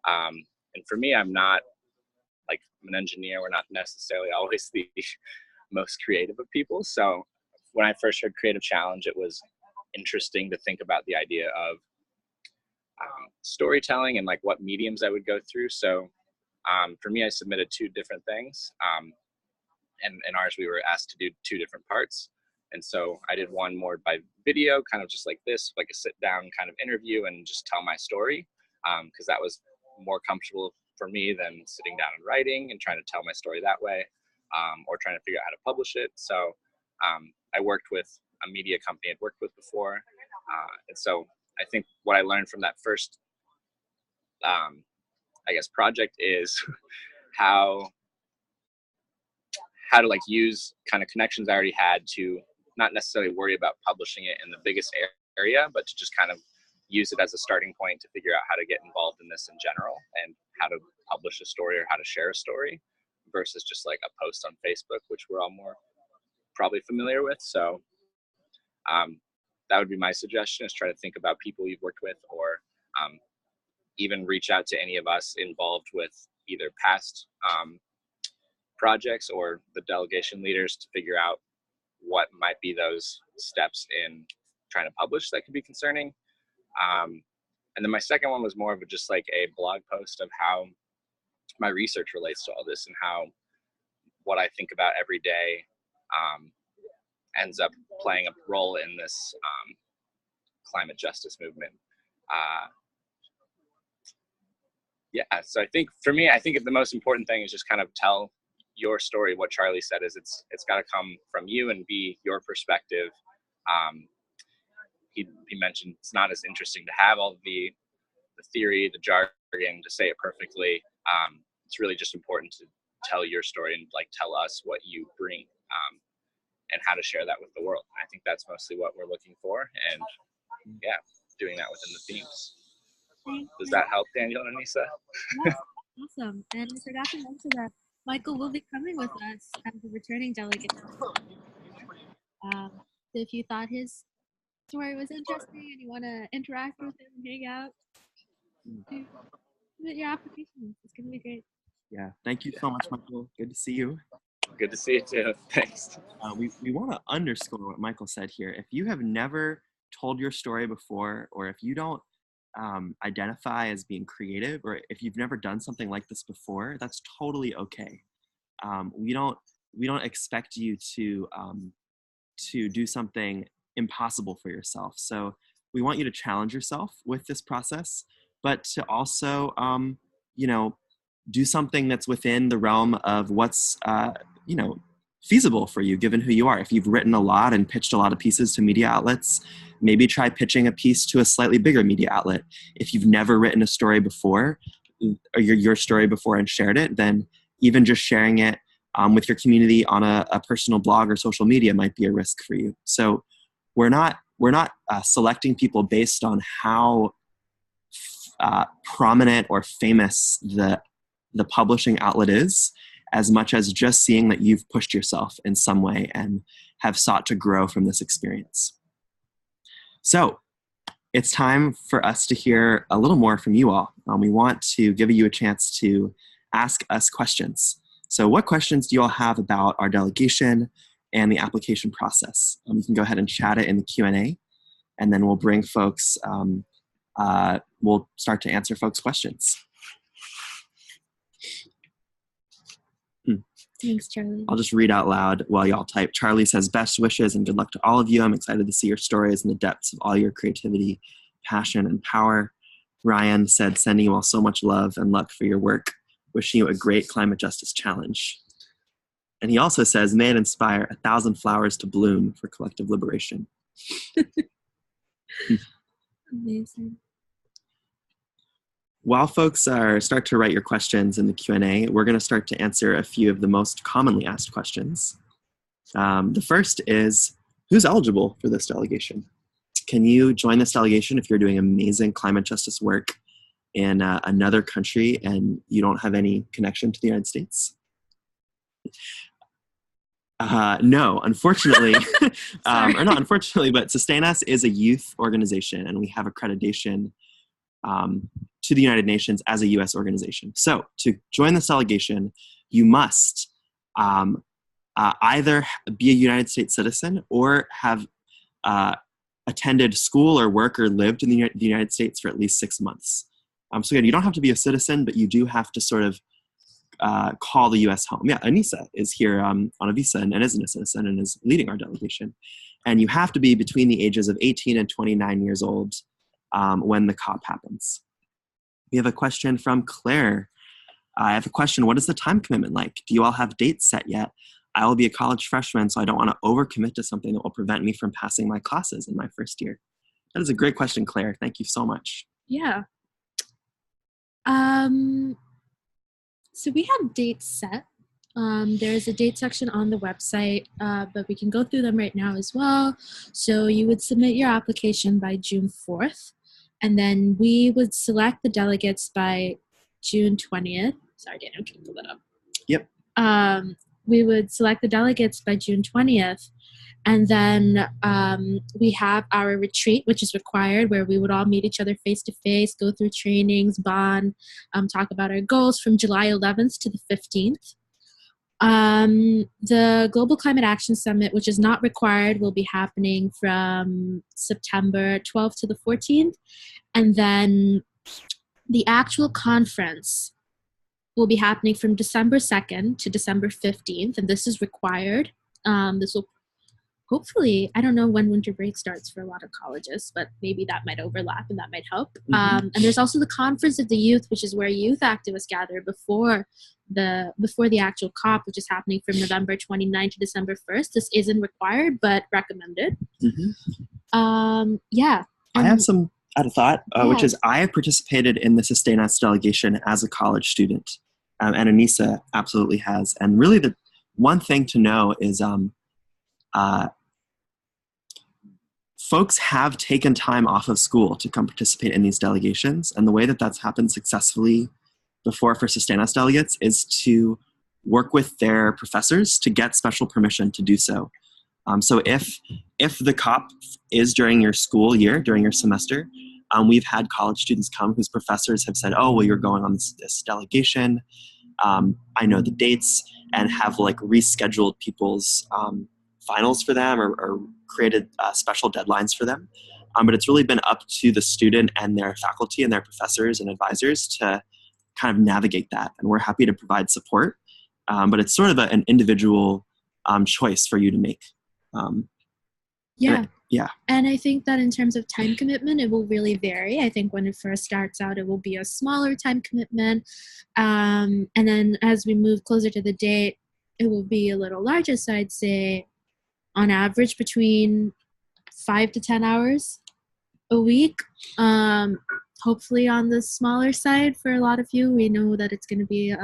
And for me, I'm an engineer. We're not necessarily always the most creative of people. So when I first heard Creative Challenge, it was interesting to think about the idea of storytelling and like what mediums I would go through. So for me, I submitted 2 different things. And in ours, we were asked to do 2 different parts. And so I did one more by video, kind of just like this, like a sit down kind of interview and just tell my story, because that was more comfortable for me than sitting down and writing and trying to tell my story that way, or trying to figure out how to publish it. So I worked with a media company I'd worked with before. And so I think what I learned from that first, project is how to like use kind of connections I already had to not necessarily worry about publishing it in the biggest area, but to just kind of use it as a starting point to figure out how to get involved in this in general and how to publish a story or how to share a story versus just like a post on Facebook, which we're all more probably familiar with. So that would be my suggestion, is try to think about people you've worked with, or even reach out to any of us involved with either past projects or the delegation leaders to figure out what might be those steps in trying to publish that could be concerning. And then my second one was more of just like a blog post of how my research relates to all this and how what I think about every day ends up playing a role in this climate justice movement. Yeah, so I think for me, I think the most important thing is just kind of tell your story. What Charlie said is it's got to come from you and be your perspective. He mentioned it's not as interesting to have all the theory, the jargon, to say it perfectly. It's really just important to tell your story and like tell us what you bring and how to share that with the world. I think that's mostly what we're looking for, and yeah, doing that within the themes. Does that help, Daniel and Anissa? Yes, awesome. And we forgot to mention that Michael will be coming with us as a returning delegate. So if you thought his story was interesting and you want to interact with him and hang out, submit your application. It's going to be great. Yeah, thank you so much, Michael. Good to see you. Good to see you too. Thanks. We want to underscore what Michael said here. If you have never told your story before, or if you don't identify as being creative, or if you've never done something like this before, that's totally okay. We don't expect you to do something impossible for yourself. So we want you to challenge yourself with this process, but to also do something that's within the realm of what's feasible for you, given who you are. If you've written a lot and pitched a lot of pieces to media outlets, maybe try pitching a piece to a slightly bigger media outlet. If you've never written a story before, or your story before and shared it, then even just sharing it with your community on a personal blog or social media might be a risk for you. So we're not selecting people based on how prominent or famous the publishing outlet is, as much as just seeing that you've pushed yourself in some way and have sought to grow from this experience. So it's time for us to hear a little more from you all. We want to give you a chance to ask us questions. So what questions do you all have about our delegation and the application process? You can go ahead and chat it in the Q&A, and then we'll bring folks, we'll start to answer folks' questions. Thanks, Charlie. I'll just read out loud while y'all type. Charlie says, best wishes and good luck to all of you. I'm excited to see your stories and the depths of all your creativity, passion, and power. Ryan said, sending you all so much love and luck for your work. Wishing you a great climate justice challenge. And he also says, may it inspire 1,000 flowers to bloom for collective liberation. Amazing. While folks start to write your questions in the Q&A, we're going to start to answer a few of the most commonly asked questions. The first is, who's eligible for this delegation? Can you join this delegation if you're doing amazing climate justice work in another country and you don't have any connection to the United States? No, unfortunately, or not unfortunately, but SustainUS is a youth organization, and we have accreditation to the United Nations as a U.S. organization. So to join this delegation, you must either be a United States citizen or have attended school or work or lived in the United States for at least 6 months. So again, you don't have to be a citizen, but you do have to sort of call the U.S. home. Yeah, Anissa is here on a visa and is a citizen and is leading our delegation. And you have to be between the ages of 18 and 29 years old when the COP happens. We have a question from Claire. I have a question. What is the time commitment like? Do you all have dates set yet? I will be a college freshman, so I don't want to overcommit to something that will prevent me from passing my classes in my first year. That is a great question, Claire. Thank you so much. Yeah. So we have dates set. There's a date section on the website, but we can go through them right now as well. So you would submit your application by June 4th, and then we would select the delegates by June 20th. Sorry, Daniel, can you pull that up? Yep. We would select the delegates by June 20th, and then we have our retreat, which is required, where we would all meet each other face-to-face, go through trainings, bond, talk about our goals from July 11th to the 15th. The Global Climate Action Summit, which is not required, will be happening from September 12th to the 14th. And then the actual conference will be happening from December 2nd to December 15th. And this is required. This will hopefully, I don't know when winter break starts for a lot of colleges, but maybe that might overlap and that might help. And there's also the Conference of the Youth, which is where youth activists gather before the actual COP, which is happening from November 29th to December 1st. This isn't required, but recommended. Yeah. I have a thought, which is I have participated in the SustainUS delegation as a college student, and Anissa absolutely has. And really the one thing to know is folks have taken time off of school to come participate in these delegations. And the way that that's happened successfully before for SustainUS delegates is to work with their professors to get special permission to do so. So if the COP is during your school year, during your semester, we've had college students come whose professors have said, oh, well, you're going on this delegation. I know the dates, and have like rescheduled people's finals for them or created special deadlines for them. But it's really been up to the student and their faculty and their professors and advisors to kind of navigate that. And we're happy to provide support. But it's sort of an individual choice for you to make. Yeah. And I think that in terms of time commitment, it will really vary. I think when it first starts out, it will be a smaller time commitment. And then as we move closer to the date, it will be a little larger. So I'd say on average between 5 to 10 hours a week. Hopefully on the smaller side for a lot of you. We know that it's going to be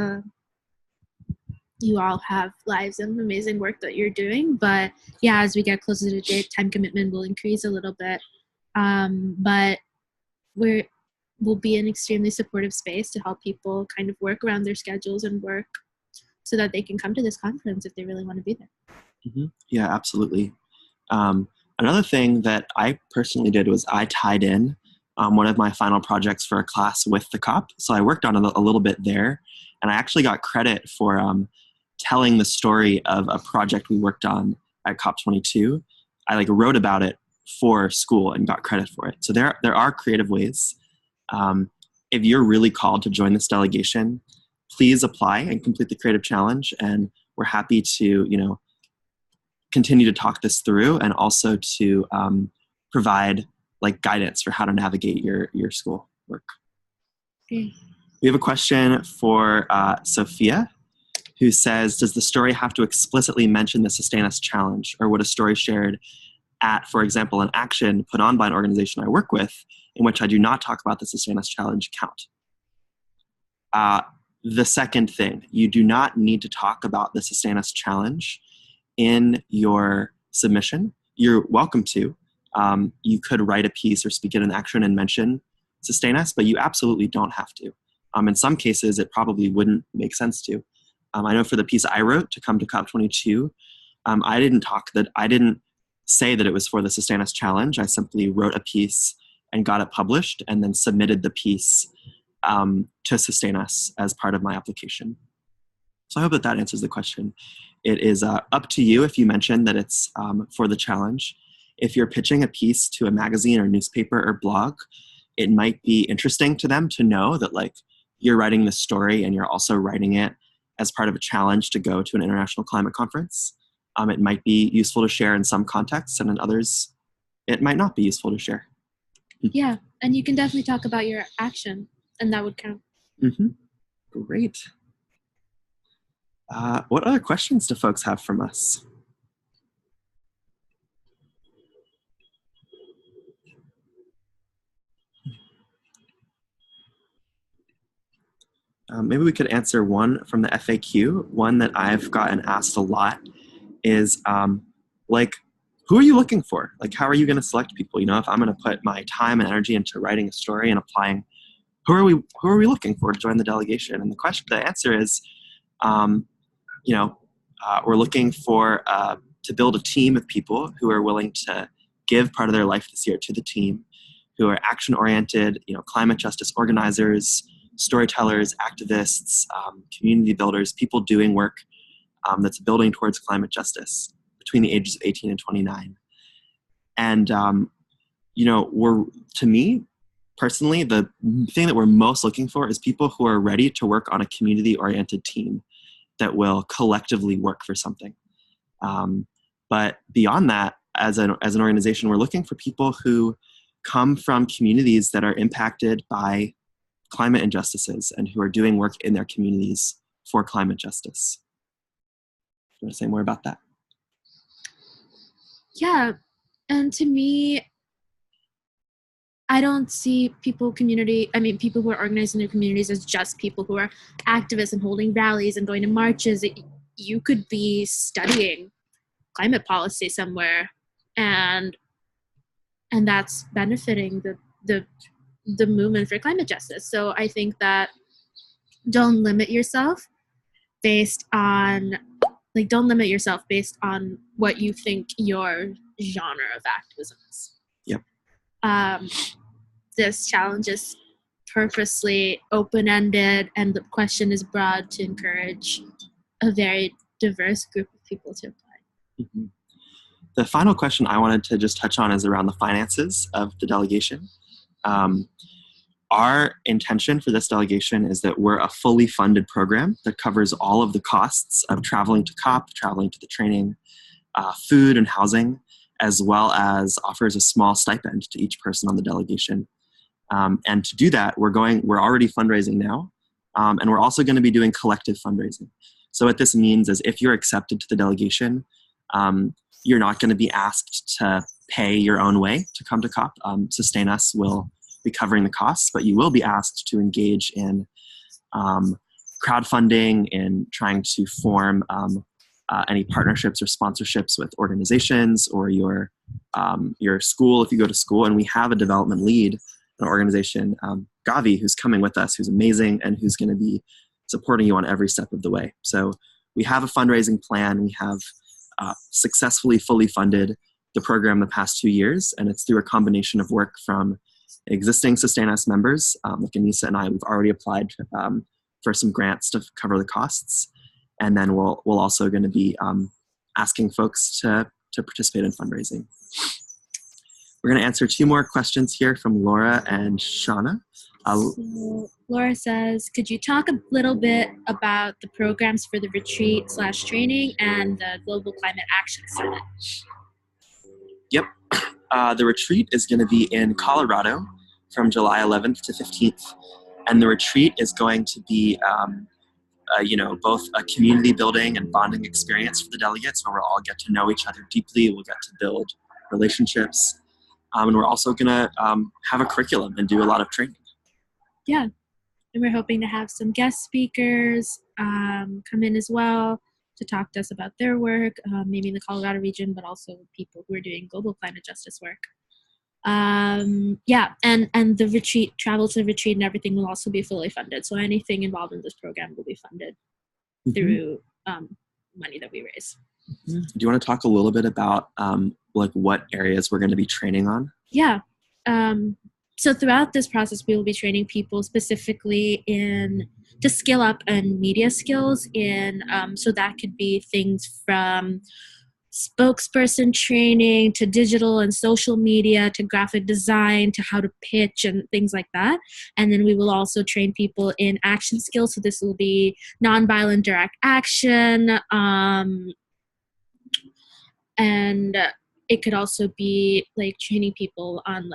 you all have lives and amazing work that you're doing, but yeah, as we get closer to the date, time commitment will increase a little bit. But we'll be an extremely supportive space to help people kind of work around their schedules and work so that they can come to this conference if they really want to be there. Yeah, absolutely. Another thing that I personally did was I tied in one of my final projects for a class with the COP. So I worked on it a little bit there, and I actually got credit for telling the story of a project we worked on at COP22. I wrote about it for school and got credit for it. So there are creative ways. If you're really called to join this delegation, please apply and complete the creative challenge. And we're happy to, continue to talk this through and also to provide guidance for how to navigate your school work. Okay. We have a question for Sophia, who says, does the story have to explicitly mention the SustainUS challenge, or would a story shared at, for example, an action put on by an organization I work with in which I do not talk about the SustainUS challenge count? The second thing, you do not need to talk about the SustainUS challenge in your submission. You're welcome to. You could write a piece or speak at an action and mention SustainUS, but you absolutely don't have to. In some cases, it probably wouldn't make sense to. I know for the piece I wrote to come to COP22, I didn't say that it was for the SustainUS challenge. I simply wrote a piece and got it published and then submitted the piece to SustainUS as part of my application. So I hope that answers the question. It is up to you if you mention that it's for the challenge. If you're pitching a piece to a magazine or newspaper or blog, it might be interesting to them to know that you're writing this story and you're also writing it as part of a challenge to go to an international climate conference. It might be useful to share in some contexts, and in others, it might not be useful to share. Yeah, and you can definitely talk about your action, and that would count. Great. What other questions do folks have from us? Maybe we could answer one from the FAQ. One that I've gotten asked a lot is who are you looking for? How are you going to select people? If I'm going to put my time and energy into writing a story and applying, who are we looking for to join the delegation? And the answer is, we're looking for to build a team of people who are willing to give part of their life this year to the team, who are action-oriented, climate justice organizers, storytellers, activists, community builders, people doing work that's building towards climate justice between the ages of 18 and 29. And, to me, personally, the thing that we're most looking for is people who are ready to work on a community-oriented team that will collectively work for something. But beyond that, as an organization, we're looking for people who come from communities that are impacted by climate injustices and who are doing work in their communities for climate justice. Do you want to say more about that? Yeah, and to me, I don't see people who are organizing their communities as just people who are activists and holding rallies and going to marches. You could be studying climate policy somewhere, and that's benefiting the movement for climate justice. So I think that don't limit yourself based on what you think your genre of activism is. Yep. This challenge is purposely open-ended, and the question is broad to encourage a very diverse group of people to apply. Mm-hmm. The final question I wanted to just touch on is around the finances of the delegation. Our intention for this delegation is that we're a fully funded program that covers all of the costs of traveling to COP, traveling to the training, food and housing, as well as offers a small stipend to each person on the delegation. And to do that, we're already fundraising now, and we're also going to be doing collective fundraising. So what this means is if you're accepted to the delegation, you're not going to be asked to pay your own way to come to COP. SustainUS will be covering the costs, but you will be asked to engage in crowdfunding, in trying to form any partnerships or sponsorships with organizations or your school if you go to school. And we have a development lead, an organization, Gavi, who's coming with us, who's amazing, and who's going to be supporting you on every step of the way. So we have a fundraising plan. We have successfully fully funded the program the past 2 years, and it's through a combination of work from existing SustainUS members, like Anissa and I. We've already applied for some grants to cover the costs, and then we'll also going to be asking folks to participate in fundraising. We're going to answer 2 more questions here from Laura and Shauna. So Laura says, could you talk a little bit about the programs for the retreat/training and the Global Climate Action Summit? Yep. The retreat is going to be in Colorado from July 11th to 15th. And the retreat is going to be, both a community building and bonding experience for the delegates where we'll all get to know each other deeply. We'll get to build relationships. And we're also going to have a curriculum and do a lot of training. Yeah. And we're hoping to have some guest speakers come in as well to talk to us about their work, maybe in the Colorado region, but also people who are doing global climate justice work. And the retreat, travel to the retreat and everything will also be fully funded. So anything involved in this program will be funded through money that we raise. Do you want to talk a little bit about what areas we're going to be training on? Yeah. So throughout this process, we will be training people specifically to skill up in media skills so that could be things from spokesperson training to digital and social media to graphic design to how to pitch and things like that. And then we will also train people in action skills. So this will be nonviolent direct action, and it could also be training people on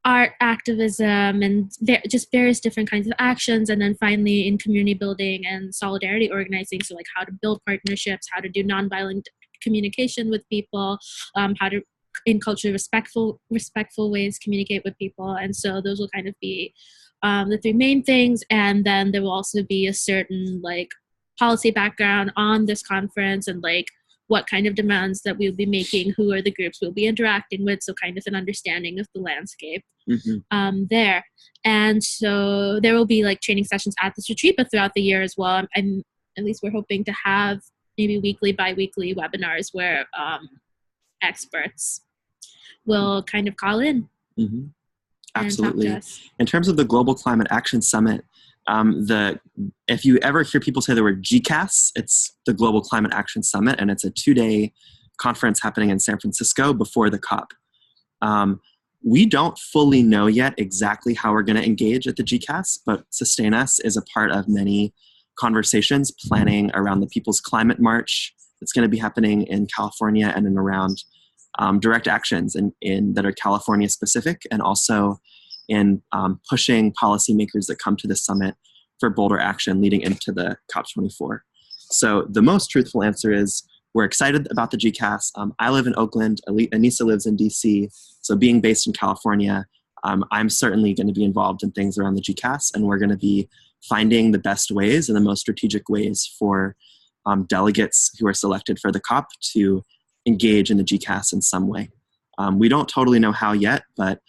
art activism and just various different kinds of actions. And then finally in community building and solidarity organizing, so how to build partnerships, how to do nonviolent communication with people, how to in culturally respectful ways communicate with people. And so those will kind of be the 3 main things. And then there will also be a certain policy background on this conference and what kind of demands that we'll be making, who are the groups we'll be interacting with, so kind of an understanding of the landscape there. And so there will be training sessions at this retreat, but throughout the year as well. And at least we're hoping to have maybe weekly, bi-weekly webinars where experts will kind of call in. Absolutely. In terms of the Global Climate Action Summit, If you ever hear people say the word GCAS, it's the Global Climate Action Summit, and it's a 2-day conference happening in San Francisco before the COP. We don't fully know yet exactly how we're going to engage at the GCAS, but SustainUS is a part of many conversations planning around the People's Climate March that's going to be happening in California and in around direct actions that are California specific, and also in pushing policymakers that come to the summit for bolder action leading into the COP24. So the most truthful answer is we're excited about the GCAS. I live in Oakland, Anissa lives in DC, so being based in California, I'm certainly going to be involved in things around the GCAS, and we're going to be finding the best ways and the most strategic ways for delegates who are selected for the COP to engage in the GCAS in some way. We don't totally know how yet, but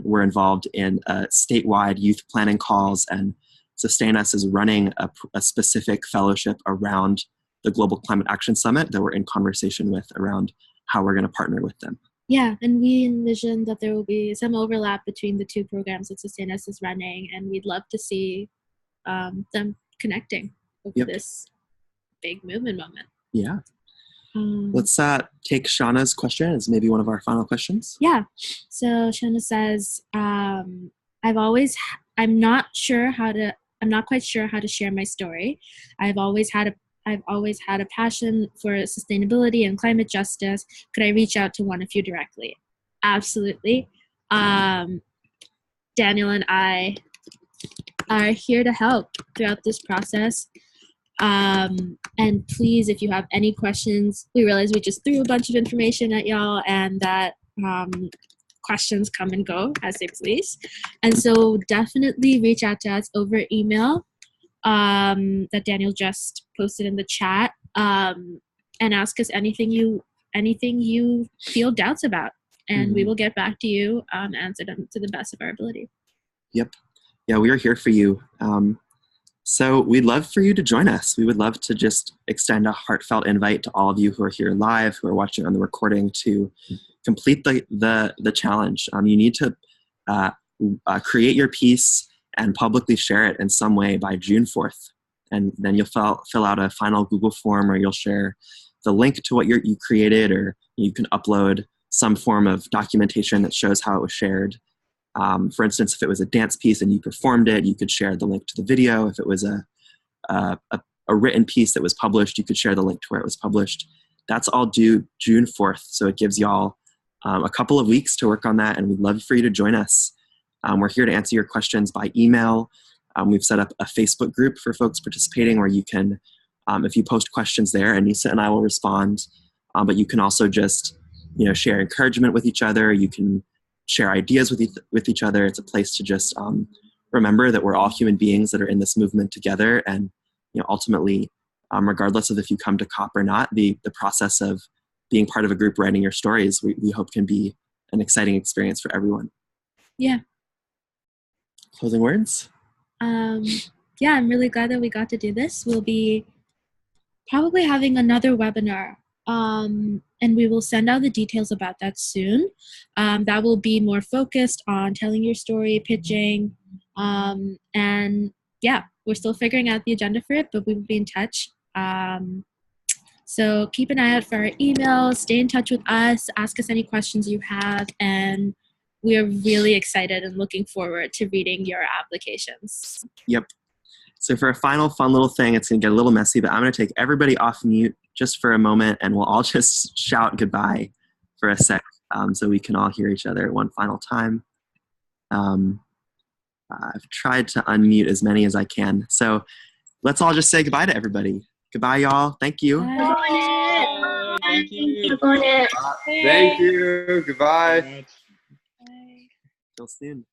we're involved in statewide youth planning calls, and SustainUS is running a specific fellowship around the Global Climate Action Summit that we're in conversation with around how we're going to partner with them. Yeah, and we envision that there will be some overlap between the two programs that SustainUS is running, and we'd love to see them connecting over this big movement moment. Yeah. Let's take Shauna's question as maybe one of our final questions. Yeah. So Shauna says, I'm not quite sure how to share my story. I've always had a passion for sustainability and climate justice. Could I reach out to one of you directly? Absolutely. Daniel and I are here to help throughout this process. And please, if you have any questions, we realize we just threw a bunch of information at y'all, and that questions come and go as they please. And so definitely reach out to us over email that Daniel just posted in the chat, and ask us anything you feel doubts about, and we will get back to you, answer them to the best of our ability. Yep. Yeah, we are here for you. So we'd love for you to join us. We would love to just extend a heartfelt invite to all of you who are here live, who are watching on the recording, to complete the challenge. You need to create your piece and publicly share it in some way by June 4th. And then you'll fill out a final Google form, or you'll share the link to what you created, or you can upload some form of documentation that shows how it was shared. For instance, if it was a dance piece and you performed it, you could share the link to the video. If it was a written piece that was published, you could share the link to where it was published. That's all due June 4th. So it gives y'all a couple of weeks to work on that, and we'd love for you to join us. We're here to answer your questions by email. We've set up a Facebook group for folks participating where you can, if you post questions there, Anissa and I will respond. But you can also just, share encouragement with each other. You can share ideas with each other. It's a place to just remember that we're all human beings that are in this movement together. And ultimately, regardless of if you come to COP or not, the process of being part of a group writing your stories, we hope can be an exciting experience for everyone. Yeah. Closing words? Yeah, I'm really glad that we got to do this. We'll be probably having another webinar, and we will send out the details about that soon. That will be more focused on telling your story, pitching, and yeah, we're still figuring out the agenda for it, but we will be in touch. So keep an eye out for our emails, stay in touch with us, ask us any questions you have, and we are really excited and looking forward to reading your applications. Yep. So for a final fun little thing, it's going to get a little messy, but I'm going to take everybody off mute just for a moment, and we'll all just shout goodbye for a sec, so we can all hear each other one final time. I've tried to unmute as many as I can. So let's all just say goodbye to everybody. Goodbye, y'all. Thank you. Bye. Thank you. Thank you. Goodbye. Till soon.